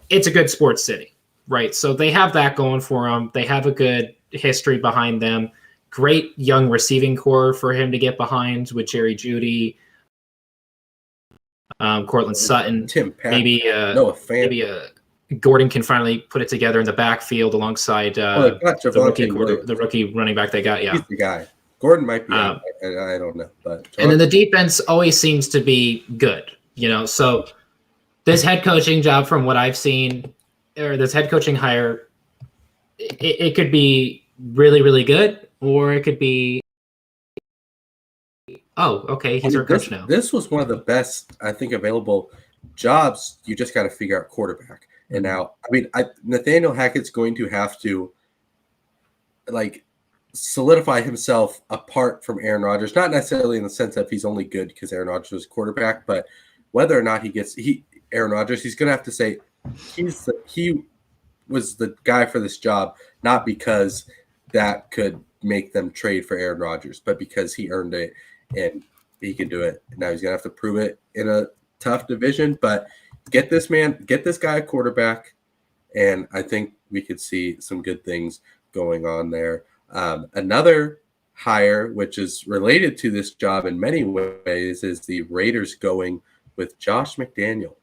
it's a good sports city, right? So they have that going for them. They have a good history behind them. Great young receiving core for him to get behind with Jerry Jeudy, Cortland Sutton, Tim Pack, maybe Gordon can finally put it together in the backfield alongside the rookie running back they got. Yeah, he's the guy. Gordon might be. I don't know, but and then the defense always seems to be good. So this head coaching job, from what I've seen, or this head coaching hire, it could be really, really good, or it could be, he's our coach now. This was one of the best, I think, available jobs. You just got to figure out quarterback. And now, Nathaniel Hackett's going to have to solidify himself apart from Aaron Rodgers, not necessarily in the sense that he's only good because Aaron Rodgers was quarterback, but whether or not Aaron Rodgers, he's going to have to say he was the guy for this job, not because that could make them trade for Aaron Rodgers, but because he earned it and he can do it. Now he's going to have to prove it in a tough division, but get this guy a quarterback, and I think we could see some good things going on there. Another hire, which is related to this job in many ways, is the Raiders going with Josh McDaniel,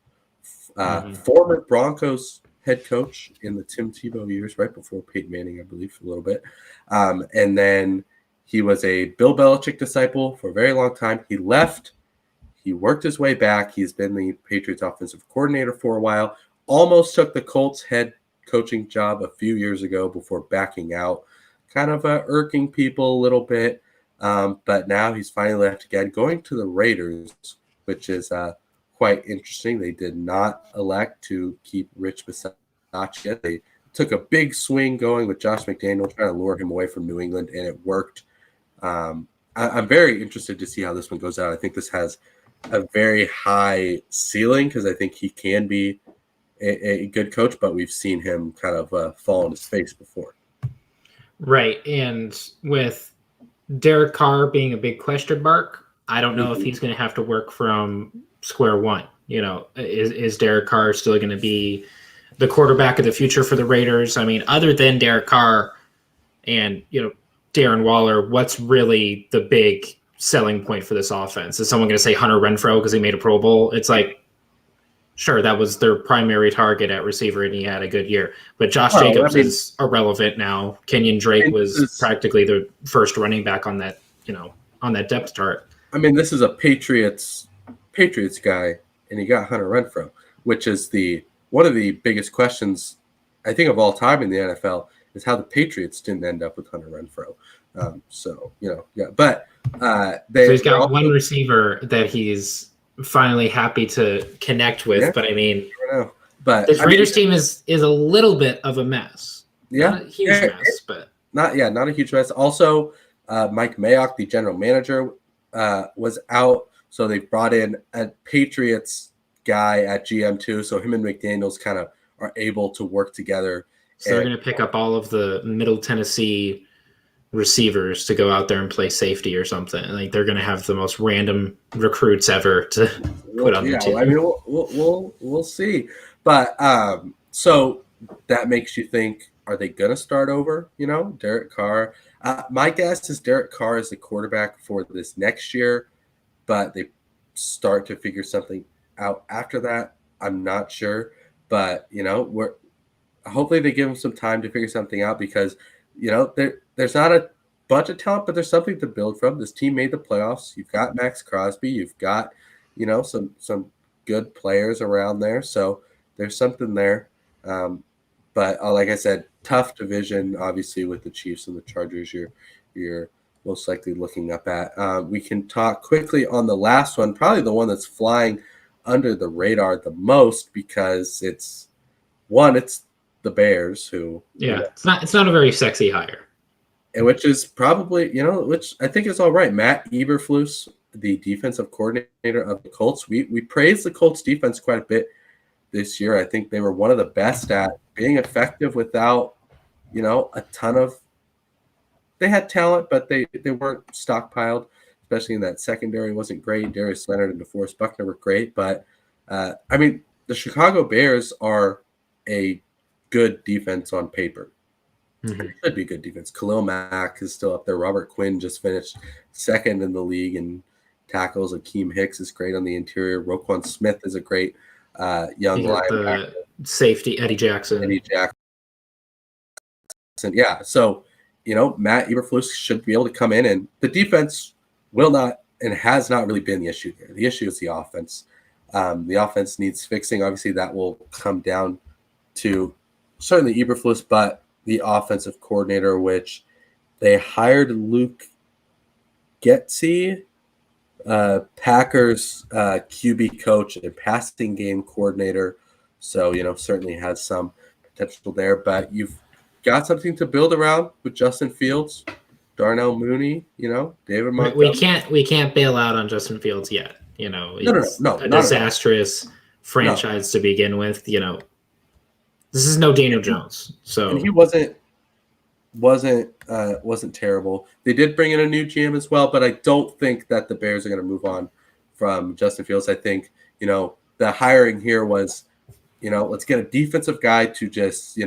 former Broncos head coach in the Tim Tebow years, right before Peyton Manning, I believe, a little bit. And then he was a Bill Belichick disciple for a very long time. He left. He worked his way back. He's been the Patriots offensive coordinator for a while. Almost took the Colts head coaching job a few years ago before backing out, kind of irking people a little bit. But now he's finally left again, going to the Raiders, which is quite interesting. They did not elect to keep Rich Bisaccia. They took a big swing going with Josh McDaniel, trying to lure him away from New England, and it worked. I'm very interested to see how this one goes out. I think this has a very high ceiling because I think he can be a good coach, but we've seen him kind of fall on his face before. Right. And with Derek Carr being a big question mark, I don't know if he's going to have to work from square one. Is Derek Carr still going to be the quarterback of the future for the Raiders? I mean, other than Derek Carr and, Darren Waller, what's really the big selling point for this offense? Is someone going to say Hunter Renfrow because he made a Pro Bowl? It's like, sure, that was their primary target at receiver, and he had a good year. But Josh Jacobs is irrelevant now. Kenyon Drake was practically the first running back on that, on that depth chart. I mean, this is a Patriots guy, and he got Hunter Renfrow, which is one of the biggest questions, I think, of all time in the NFL, is how the Patriots didn't end up with Hunter Renfrow. So he's got one receiver that he's finally happy to connect with, but I mean, but this Raiders team is a little bit of a mess. Yeah, not a huge mess, but not a huge mess. Also, Mike Mayock, the general manager, was out, so they brought in a Patriots guy at GM too. So him and McDaniel's kind of are able to work together. So they're going to pick up all of the Middle Tennessee receivers to go out there and play safety or something. Like they're going to have the most random recruits ever to put on the team. I mean, we'll see. But so that makes you think: are they going to start over? Derek Carr. My guess is Derek Carr is the quarterback for this next year, but they start to figure something out after that. I'm not sure, but hopefully they give him some time to figure something out because there's not a bunch of talent, but there's something to build from. This team made the playoffs. You've got Max Crosby. You've got some good players around there, so there's something there. But like I said, tough division, obviously, with the Chiefs and the Chargers. You're most likely looking up at. We can talk quickly on the last one, probably the one that's flying under the radar the most because it's the Bears who it's not a very sexy hire, and which is probably which I think is all right. Matt Eberflus, the defensive coordinator of the Colts, we praised the Colts defense quite a bit this year. I think they were one of the best at being effective without a ton of. They had talent, but they weren't stockpiled, especially in that secondary wasn't great. Darius Leonard and DeForest Buckner were great, but I mean the Chicago Bears are a good defense on paper. Mm-hmm. It should be good defense. Khalil Mack is still up there. Robert Quinn just finished second in the league in tackles. Akeem Hicks is great on the interior. Roquan Smith is a great young linebacker. The safety, Eddie Jackson. Yeah, so Matt Eberflus should be able to come in, and the defense will not and has not really been the issue there. The issue is the offense. The offense needs fixing. Obviously, that will come down to certainly Eberflus, but the offensive coordinator, which they hired Luke Getsy, Packers QB coach and passing game coordinator. So, certainly has some potential there, but you've got something to build around with Justin Fields, Darnell Mooney, David Montgomery. We can't bail out on Justin Fields yet. It's no, a disastrous franchise to begin with. This is no Daniel Jones. So and he wasn't terrible. They did bring in a new GM as well, but I don't think that the Bears are going to move on from Justin Fields. I think, the hiring here was, let's get a defensive guy to just,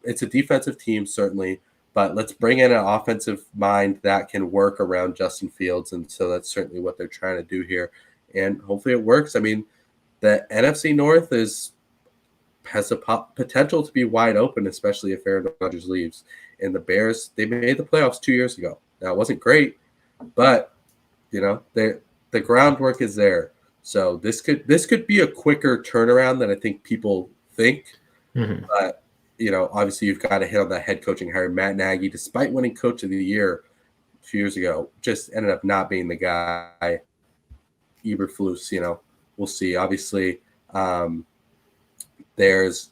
it's a defensive team, certainly, but let's bring in an offensive mind that can work around Justin Fields. And so that's certainly what they're trying to do here. And hopefully it works. I mean, the NFC North has a potential to be wide open, especially if Aaron Rodgers leaves. And the Bears, they made the playoffs 2 years ago. Now, it wasn't great, but, the groundwork is there. So this could be a quicker turnaround than I think people think. Mm-hmm. But, obviously you've got to hit on that head coaching hire. Matt Nagy, despite winning Coach of the Year a few years ago, just ended up not being the guy. Eberflus, we'll see. Obviously, there's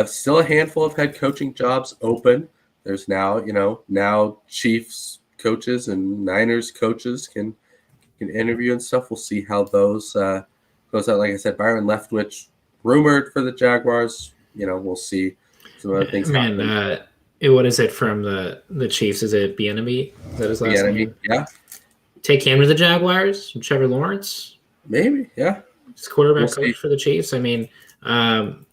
still a handful of head coaching jobs open. There's now Chiefs coaches and Niners coaches can can interview and stuff. We'll see how those goes out. Like I said, Byron Leftwich rumored for the Jaguars. We'll see some other things Man, happen. what is it from the Chiefs? Is it Bieniemy? Is that his last name? Yeah. Take him to the Jaguars? Trevor Lawrence? Maybe, yeah. He's quarterback coach for the Chiefs. I mean,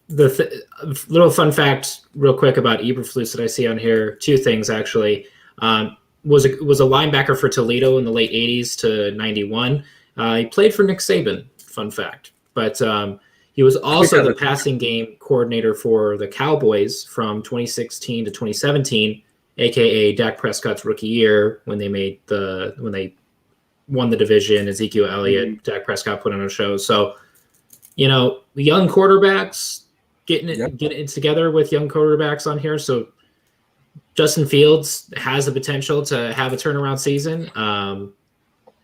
little fun fact real quick about Eberflus that I see on here. Two things, actually. Was a linebacker for Toledo in the late 80s to 91. He played for Nick Saban, fun fact. But he was also the passing game coordinator for the Cowboys from 2016 to 2017, a.k.a. Dak Prescott's rookie year when they won the division. Ezekiel Elliott, Dak Prescott put on a show. So, young quarterbacks getting it together with young quarterbacks on here. So Justin Fields has the potential to have a turnaround season.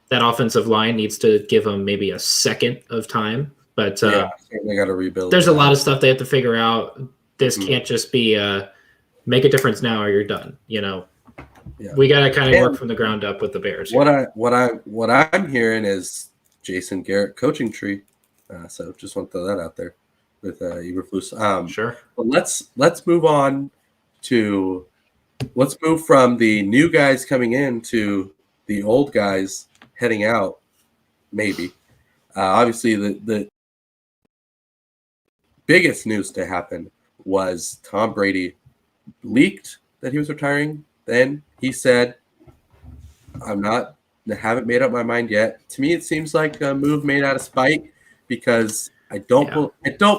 That offensive line needs to give him maybe a second of time. But they got to rebuild. There's a lot of stuff they have to figure out. This can't just be make a difference now or you're done. We got to kind of work from the ground up with the Bears. Here. What I'm hearing is Jason Garrett coaching tree. So just want to throw that out there with Eberflus. Sure. But let's move on to from the new guys coming in to the old guys heading out. Maybe. Obviously, the biggest news to happen was Tom Brady leaked that he was retiring. Then he said, I haven't made up my mind yet. To me, it seems like a move made out of spite because I don't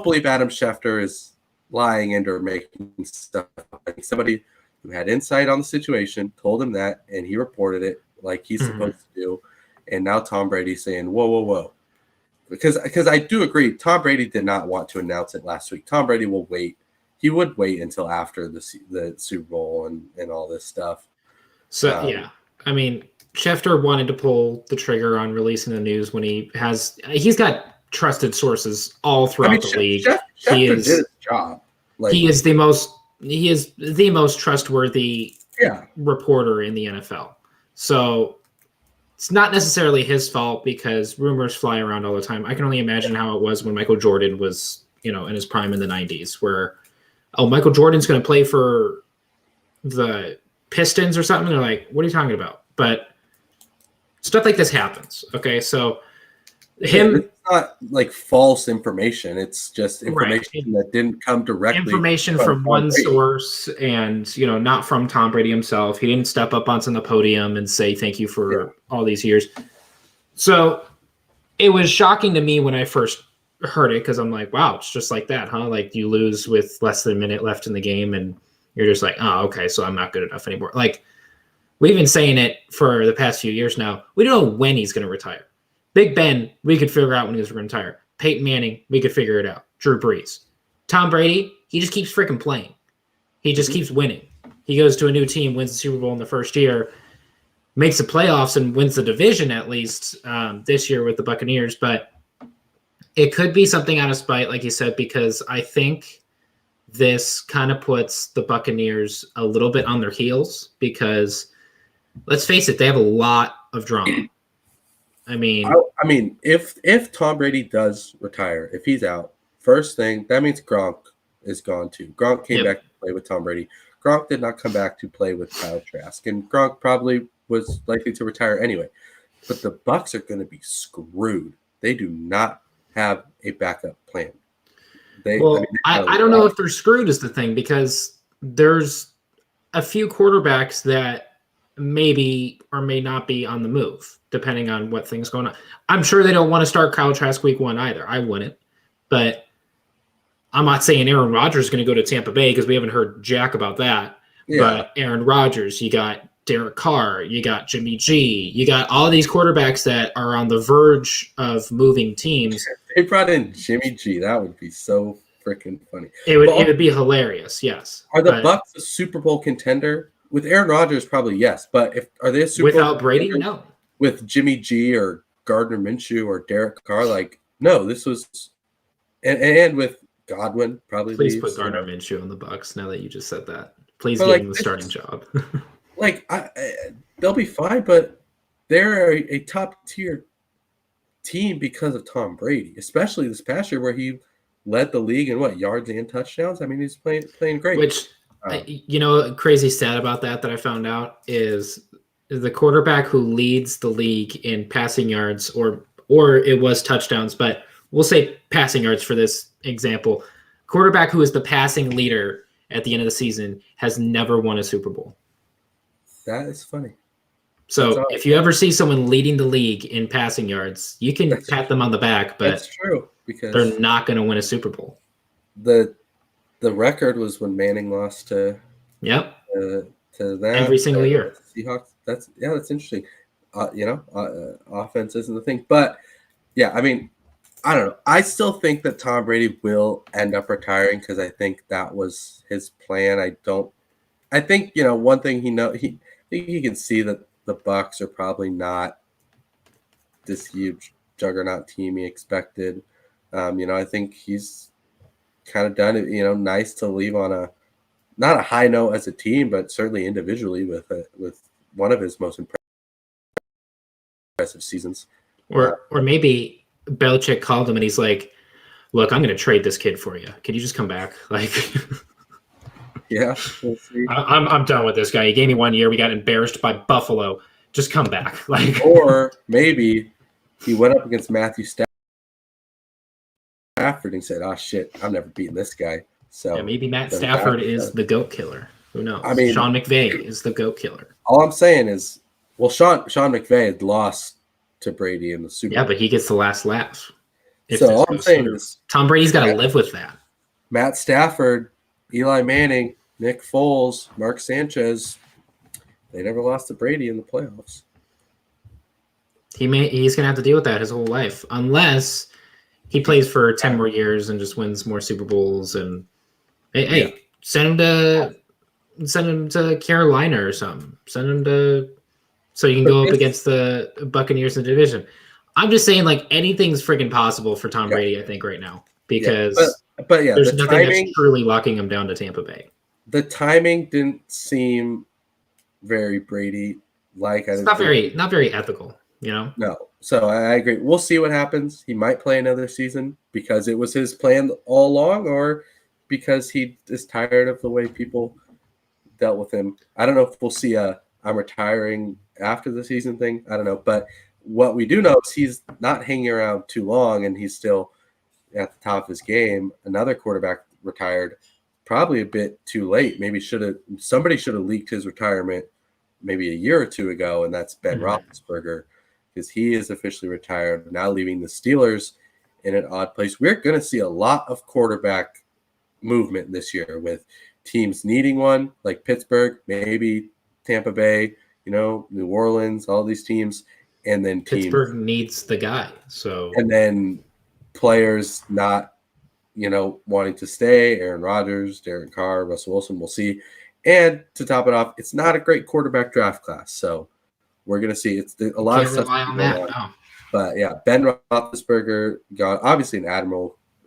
believe Adam Schefter is lying and or making stuff up. I think somebody who had insight on the situation told him that, and he reported it like he's supposed to do. And now Tom Brady's saying, whoa. Because I do agree, Tom Brady did not want to announce it last week. Tom Brady will wait. He would wait until after the Super Bowl and all this stuff. So, I mean, Schefter wanted to pull the trigger on releasing the news when he's got trusted sources all throughout the league. Schefter did his job. He is the most trustworthy reporter in the NFL. So it's not necessarily his fault because rumors fly around all the time. I can only imagine how it was when Michael Jordan was, in his prime in the 90s where, Michael Jordan's going to play for the Pistons or something. They're like, what are you talking about? But stuff like this happens. Okay. So it's not like false information. It's just information that didn't come directly. Information from one source and, not from Tom Brady himself. He didn't step up onto the podium and say, thank you for all these years. So it was shocking to me when I first heard it because I'm like, wow, it's just like that, huh? Like you lose with less than a minute left in the game and you're just like, oh, okay, so I'm not good enough anymore. Like we've been saying it for the past few years now. We don't know when he's going to retire. Big Ben, we could figure out when he was going to retire. Peyton Manning, we could figure it out. Drew Brees. Tom Brady, he just keeps freaking playing. He just keeps winning. He goes to a new team, wins the Super Bowl in the first year, makes the playoffs and wins the division at least this year with the Buccaneers. But it could be something out of spite, like you said, because I think this kind of puts the Buccaneers a little bit on their heels because, let's face it, they have a lot of drama. I mean, if Tom Brady does retire, if he's out, first thing, that means Gronk is gone too. Gronk came back to play with Tom Brady. Gronk did not come back to play with Kyle Trask, and Gronk probably was likely to retire anyway. But the Bucs are going to be screwed. They do not have a backup plan. I don't know if they're screwed is the thing because there's a few quarterbacks that maybe or may not be on the move, depending on what things going on. I'm sure they don't want to start Kyle Trask week 1 either. I wouldn't. But I'm not saying Aaron Rodgers is going to go to Tampa Bay because we haven't heard jack about that. Yeah. But Aaron Rodgers, you got Derek Carr, you got Jimmy G, you got all these quarterbacks that are on the verge of moving teams. They brought in Jimmy G. That would be so freaking funny. It would be hilarious, yes. Are the Bucs a Super Bowl contender? With Aaron Rodgers, probably yes. But are they a Super Bowl without Brady? No. With Jimmy G or Gardner Minshew or Derek Carr, no. This was and with Godwin probably. Please put Gardner Minshew on the Bucs. Now that you just said that, please give him the starting job. They'll be fine, but they're a top tier team because of Tom Brady, especially this past year where he led the league in yards and touchdowns. I mean, he's playing great. Which, a crazy stat about that I found out is the quarterback who leads the league in passing yards, or it was touchdowns, but we'll say passing yards for this example. Quarterback who is the passing leader at the end of the season has never won a Super Bowl. That is funny. So if you ever see someone leading the league in passing yards, you can pat them on the back, but that's true because they're not going to win a Super Bowl. The record was when Manning lost to them every single year. Seahawks. That's interesting. Offense isn't the thing, but yeah, I mean, I don't know. I still think that Tom Brady will end up retiring because I think that was his plan. I think one thing he can see that the Bucs are probably not this huge juggernaut team he expected. I think he's kind of done it. Nice to leave on not a high note as a team, but certainly individually with one of his most impressive seasons. Or maybe Belichick called him and he's like, "Look, I'm going to trade this kid for you. Can you just come back?" Like, yeah, we'll see. I'm done with this guy. He gave me 1 year. We got embarrassed by Buffalo. Just come back. Like, or maybe he went up against Matthew Stafford and he said, "Oh shit, I'm never beating this guy." So maybe Matt Stafford is the goat killer. Who knows? I mean, Sean McVay is the goat killer. All I'm saying is, Sean McVay had lost to Brady in the Super Bowl. Yeah, but he gets the last laugh. So all I'm saying is Tom Brady's got to live with that. Matt Stafford, Eli Manning, Nick Foles, Mark Sanchez, they never lost to Brady in the playoffs. He's going to have to deal with that his whole life, unless he plays for 10 more years and just wins more Super Bowls. And hey, send him to Carolina or something. Send him to so you can go up against the Buccaneers in the division. I'm just saying, like, anything's freaking possible for Tom Brady, I think, right now, because there's nothing that's truly locking him down to Tampa Bay. The timing didn't seem very Brady-like. It's not very ethical, No. So I agree. We'll see what happens. He might play another season because it was his plan all along, or because he is tired of the way people dealt with him. I don't know if we'll see I'm retiring after the season thing. I don't know. But what we do know is he's not hanging around too long, and he's still at the top of his game. Another quarterback retired probably a bit too late. Maybe somebody should have leaked his retirement maybe a year or two ago, and that's Ben Roethlisberger, because he is officially retired, now leaving the Steelers in an odd place. We're going to see a lot of quarterback movement this year with teams needing one, like Pittsburgh, maybe Tampa Bay, New Orleans, all these teams, and then Pittsburgh needs the guy. So and then players not, wanting to stay. Aaron Rodgers, Derek Carr, Russell Wilson. We'll see. And to top it off, it's not a great quarterback draft class, so we're going to see. It's a lot of stuff. Rely on that. No. But yeah, Ben Roethlisberger got obviously an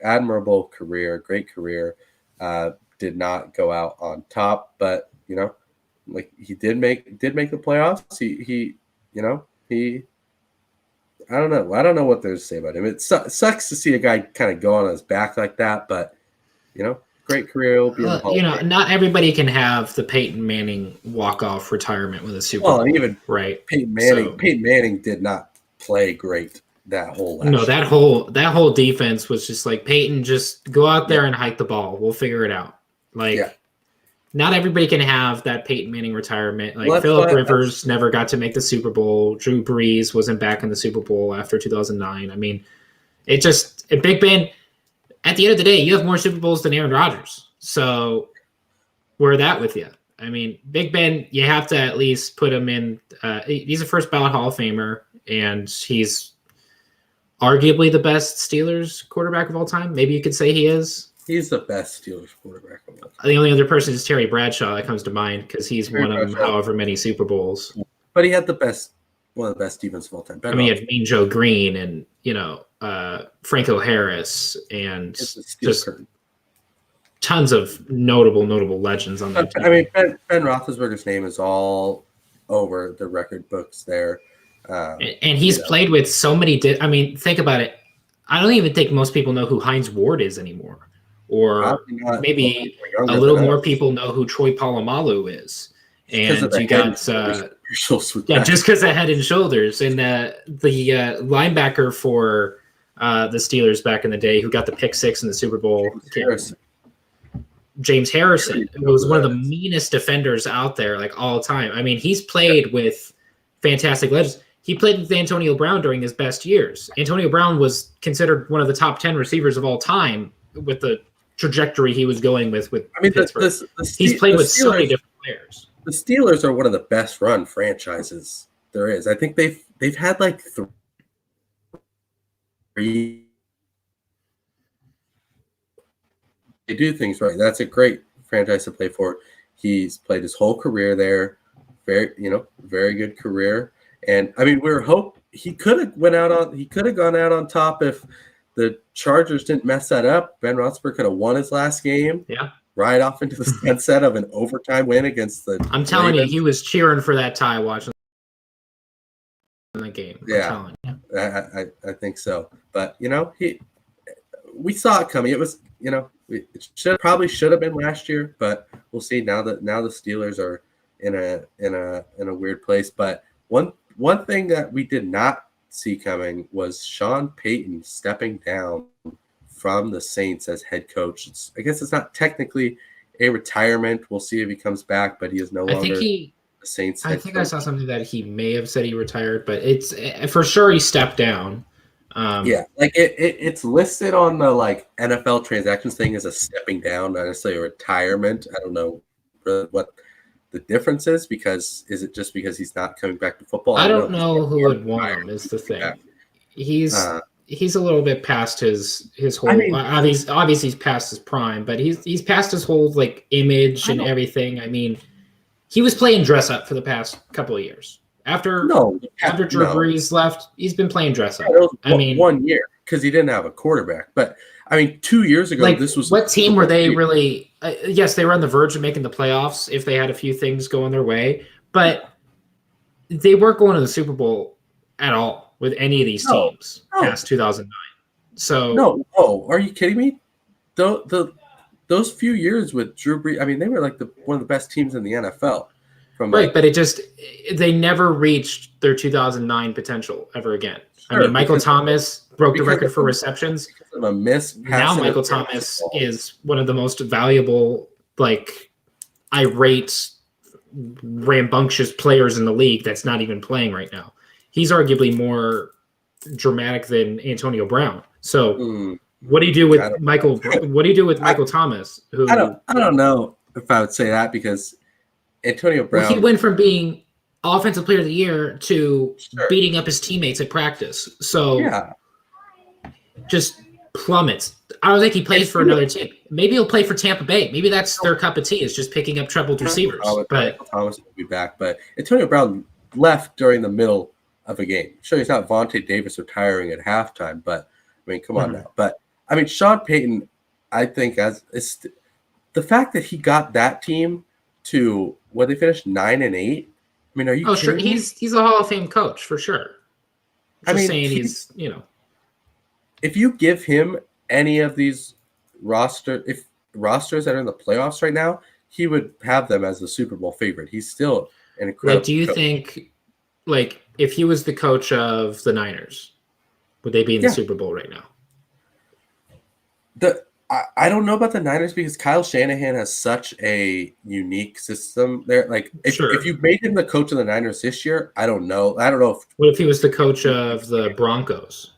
admirable career, great career. Did not go out on top, but like he did make the playoffs. He I don't know what there's to say about him. It sucks to see a guy kind of go on his back like that, but great career. He'll be in the Hall of Fame. Not everybody can have the Peyton Manning walk-off retirement with a Super Bowl. Well, even right. Peyton Manning did not play great that whole last year. That whole defense was just like, Peyton, just go out there and hike the ball. We'll figure it out. Not everybody can have that Peyton Manning retirement. Like, Phillip Rivers never got to make the Super Bowl. Drew Brees wasn't back in the Super Bowl after 2009. I mean, Big Ben, at the end of the day, you have more Super Bowls than Aaron Rodgers. So we're that with you. I mean, Big Ben, you have to at least put him in. He's a first ballot Hall of Famer, and he's arguably the best Steelers quarterback of all time. Maybe you could say he is. He's the best Steelers quarterback of all time. The only other person is Terry Bradshaw that comes to mind because he's won them however many Super Bowls. But he had one of the best defense of all time. He had Mean Joe Green and Franco Harris and just tons of notable legends on that team. I mean, Ben Roethlisberger's name is all over the record books there. And he's played with so many. I mean, think about it. I don't even think most people know who Hines Ward is anymore, or maybe a little more people know who Troy Polamalu is. And you got just because of Head and Shoulders, and the linebacker for the Steelers back in the day who got the pick six in the Super Bowl. James Harrison, who was one of the meanest defenders out there, like all time. I mean, he's played with fantastic legends. He played with Antonio Brown during his best years. Antonio Brown was considered one of the top 10 receivers of all time with the trajectory he was going with Pittsburgh. He's played with so many different players. The Steelers are one of the best run franchises there is. I think they've had like three. They do things right. That's a great franchise to play for. He's played his whole career there. Very good career. And I mean, he could have gone out on top if the Chargers didn't mess that up. Ben Roethlisberger could have won his last game. Yeah. Right off into the sunset of an overtime win against the I'm telling you, he was cheering for that tie watching the game. Yeah. I think so. But we saw it coming. It was, it probably should have been last year, but we'll see now the Steelers are in a weird place. But one thing that we did not see coming was Sean Payton stepping down from the Saints as head coach. I guess it's not technically a retirement. We'll see if he comes back, but he is no longer the Saints head coach. I saw something that he may have said he retired, but it's for sure he stepped down. It's listed on the NFL transactions thing as a stepping down, not necessarily a retirement. I don't know what the difference is, because is it just because he's not coming back to football? I don't know who would want him is the thing. He's a little bit past his whole. Obviously he's past his prime, but he's past his whole image and everything. I mean, he was playing dress up for the past couple of years. After Drew Brees left, he's been playing dress up. 1 year because he didn't have a quarterback. But I mean, 2 years ago, this was what team were they really? Yes, they were on the verge of making the playoffs if they had a few things going their way, but they weren't going to the Super Bowl at all with any of these teams past 2009. So are you kidding me? Those few years with Drew Brees, I mean, they were one of the best teams in the NFL. But they never reached their 2009 potential ever again. Sure, I mean, Michael Thomas broke the record for receptions. Of a miss. Now Michael Thomas is one of the most valuable, irate, rambunctious players in the league that's not even playing right now. He's arguably more dramatic than Antonio Brown. So what do you do with Michael? What do you do with Michael Thomas? Who I don't know if I would say that, because Antonio Brown. He went from being offensive player of the year to beating up his teammates at practice. So just plummets. I don't think he plays for another team. Maybe he'll play for Tampa Bay. Maybe that's their cup of tea, is just picking up troubled receivers. But Thomas will be back. But Antonio Brown left during the middle of a game. Sure, he's not Vontae Davis retiring at halftime, but I mean, come on now. But I mean, Sean Payton, I think the fact that he got that team to they finished 9-8. I mean, are you kidding sure. me? He's a Hall of Fame coach for sure. Saying he's if you give him any of these rosters that are in the playoffs right now, he would have them as the Super Bowl favorite. He's still an incredible do you think, if he was the coach of the Niners, would they be in the Super Bowl right now? I don't know about the Niners, because Kyle Shanahan has such a unique system there. If you made him the coach of the Niners this year, I don't know. What if he was the coach of the Broncos?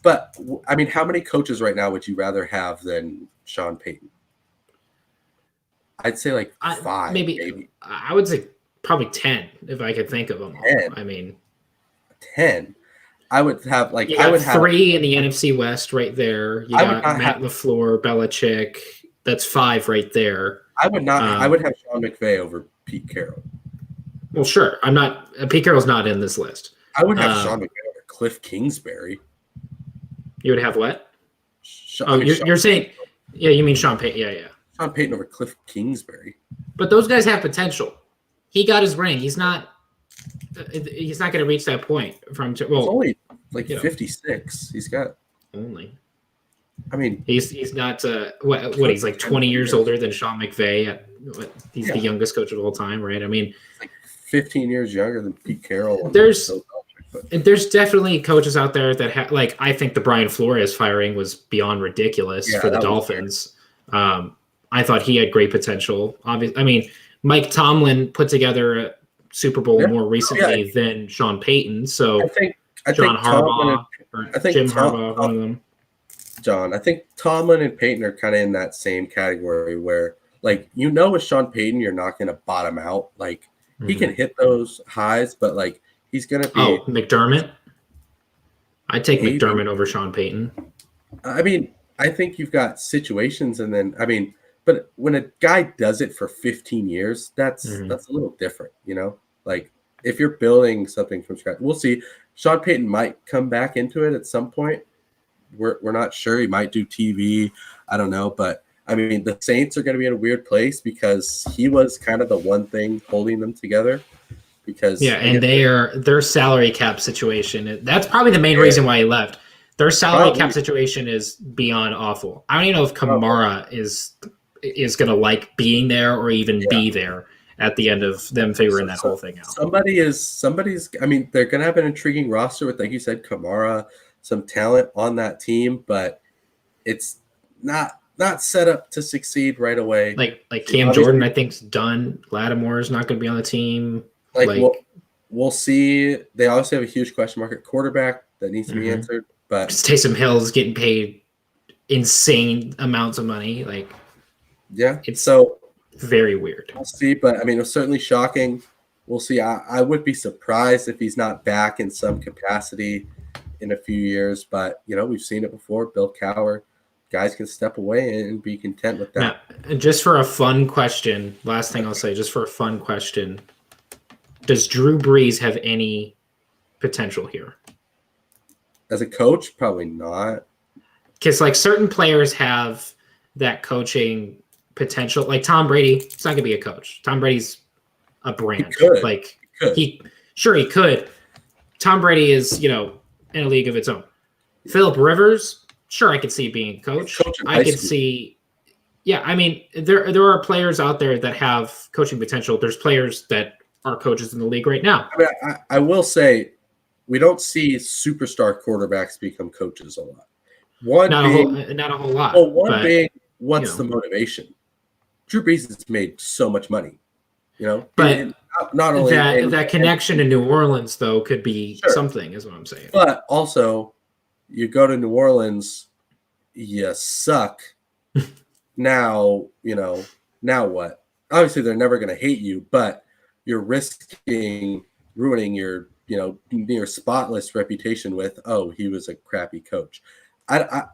But I mean, how many coaches right now would you rather have than Sean Payton? I'd say 5, maybe. I would say probably 10 if I could think of them. 10. I mean, 10. I would have I would have 3 in the NFC West right there. You got Matt LaFleur, Belichick. That's 5 right there. I would not. I would have Sean McVay over Pete Carroll. Well, sure. I'm not. Pete Carroll's not in this list. I would have Sean McVay over Cliff Kingsbury. You would have what? You're saying? Yeah, you mean Sean Payton? Yeah. Sean Payton over Cliff Kingsbury. But those guys have potential. He got his ring. He's not He's not going to reach that point from. He's Well, only like 56. He's got. only. I mean, he's not. What he's like 20 years older than Sean McVay. He's the youngest coach of all time, right? I mean, like 15 years younger than Pete Carroll. There's definitely coaches out there that like I think the Brian Flores firing was beyond ridiculous for the Dolphins. I thought he had great potential. Obviously, I mean, Mike Tomlin put together a Super Bowl more recently than Sean Payton. So I think Harbaugh or Jim Harbaugh, one of them. I think Tomlin and Payton are kind of in that same category where, like, with Sean Payton, you're not going to bottom out. Like, he can hit those highs, but, like, he's going to be... Oh, McDermott? I'd take McDermott over Sean Payton. I mean, I think you've got situations, and then, I mean, but when a guy does it for 15 years, that's a little different, Like, if you're building something from scratch, we'll see. Sean Payton might come back into it at some point. We're not sure. He might do TV. I don't know. But, I mean, the Saints are going to be in a weird place because he was kind of the one thing holding them together. Because and their salary cap situation, that's probably the main reason why he left. Their salary cap situation is beyond awful. I don't even know if Kamara is going to like being there or even be there at the end of them figuring that whole thing out. Somebody's. I mean, they're going to have an intriguing roster with, like you said, Kamara, some talent on that team, but it's not set up to succeed right away. Like Cam Jordan, I think, is done. Lattimore is not going to be on the team. We'll see. They also have a huge question mark at quarterback that needs to be answered. But Taysom Hill's getting paid insane amounts of money. Like, it's so very weird. We'll see, but I mean, it's certainly shocking. We'll see. I would be surprised if he's not back in some capacity in a few years. But we've seen it before. Bill Cowher, guys can step away and be content with that. Now, just for a fun question, last thing I'll say, just for a fun question. Does Drew Brees have any potential here? As a coach, probably not. Because like certain players have that coaching potential. Like Tom Brady, he's not going to be a coach. Tom Brady's a brand. He could. Tom Brady is, in a league of its own. Phillip Rivers, sure, I could see being a coach. I could see. Yeah, I mean, there are players out there that have coaching potential. There's players that are coaches in the league right now. I mean, I will say we don't see superstar quarterbacks become coaches a lot. Not a whole lot. Well, being what's the motivation? Drew Brees has made so much money, But not only that connection to New Orleans though could be something, is what I'm saying. But also, you go to New Orleans, you suck. Now what? Obviously, they're never going to hate you, but you're risking ruining your near spotless reputation with, he was a crappy coach. I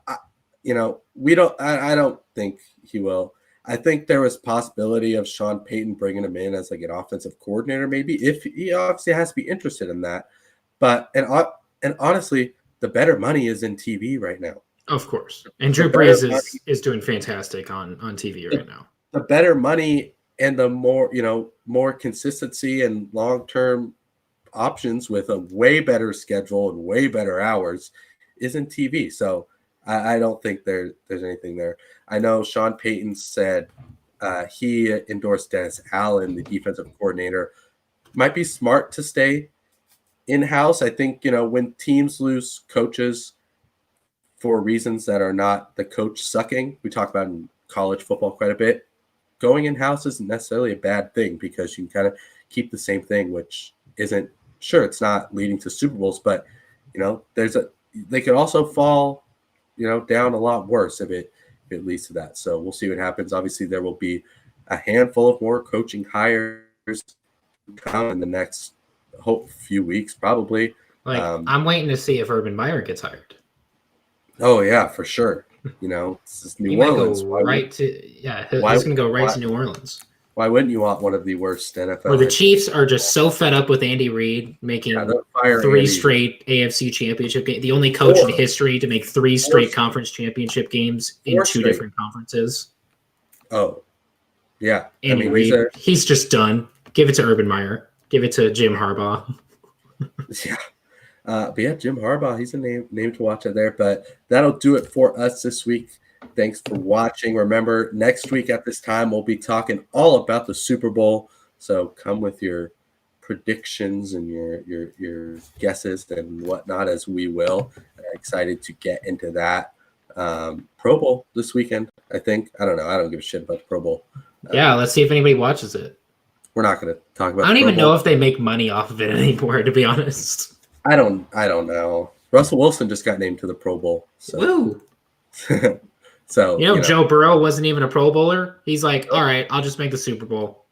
don't think he will. I think there was possibility of Sean Payton bringing him in as like an offensive coordinator, maybe, if he obviously has to be interested in that. But and honestly, the better money is in TV right now. Of course, and Drew Brees is doing fantastic on TV right now. The better money and the more consistency and long-term options with a way better schedule and way better hours is in TV. So I don't think there's anything there. I know Sean Payton said he endorsed Dennis Allen, the defensive coordinator. Might be smart to stay in-house. I think, when teams lose coaches for reasons that are not the coach sucking, we talk about in college football quite a bit, going in-house isn't necessarily a bad thing because you can kind of keep the same thing, which isn't, sure, it's not leading to Super Bowls, but, they could also fall, down a lot worse if it leads to that. So we'll see what happens. Obviously, there will be a handful of more coaching hires come in the next few weeks, probably. I'm waiting to see if Urban Meyer gets hired. Oh yeah, for sure. It's just New Orleans. He's going to go right to New Orleans. Why wouldn't you want one of the worst NFL? Where the Chiefs are just so fed up with Andy Reid making 3 straight AFC championship games. The only coach in history to make 3 straight conference championship games in 2 different conferences. Oh, yeah. Andy Reid, he's just done. Give it to Urban Meyer. Give it to Jim Harbaugh. Yeah. But yeah, Jim Harbaugh, he's a name to watch out there. But that'll do it for us this week. Thanks for watching. Remember, next week at this time, we'll be talking all about the Super Bowl. So come with your predictions and your guesses and whatnot, as we will. Excited to get into that. Pro Bowl this weekend, I think. I don't know. I don't give a shit about the Pro Bowl. Yeah, let's see if anybody watches it. We're not going to talk about. I don't even know if they make money off of it anymore, to be honest. I don't know. Russell Wilson just got named to the Pro Bowl. So. Woo! So Joe Burrow wasn't even a Pro Bowler. He's like, all right, I'll just make the Super Bowl.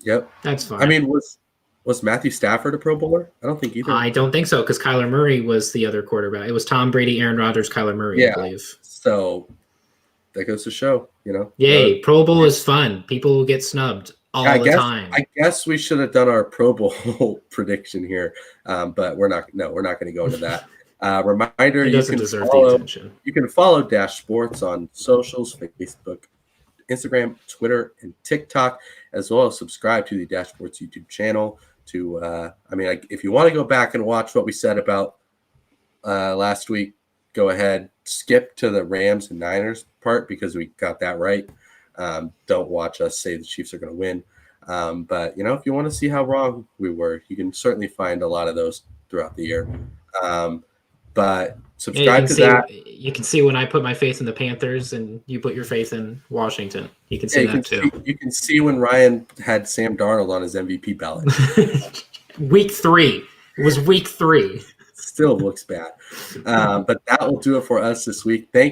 Yep, that's fine. I mean, was Matthew Stafford a Pro Bowler? I don't think either. I don't think so, because Kyler Murray was the other quarterback. It was Tom Brady, Aaron Rodgers, Kyler Murray, I believe. So that goes to show, Yay, Pro Bowl is fun. People get snubbed all the time. I guess we should have done our Pro Bowl prediction here, but we're not. No, we're not going to go into that. Reminder: it doesn't deserve the attention. You can follow Dash Sports on socials: Facebook, Instagram, Twitter, and TikTok, as well as subscribe to the Dash Sports YouTube channel. If you want to go back and watch what we said about last week, go ahead. Skip to the Rams and Niners part because we got that right. Don't watch us say the Chiefs are going to win. But if you want to see how wrong we were, you can certainly find a lot of those throughout the year. But subscribe to that. You can see when I put my faith in the Panthers and you put your faith in Washington. You can see that too. You can see when Ryan had Sam Darnold on his MVP ballot. Week 3. It was week 3. Still looks bad. But that will do it for us this week. Thank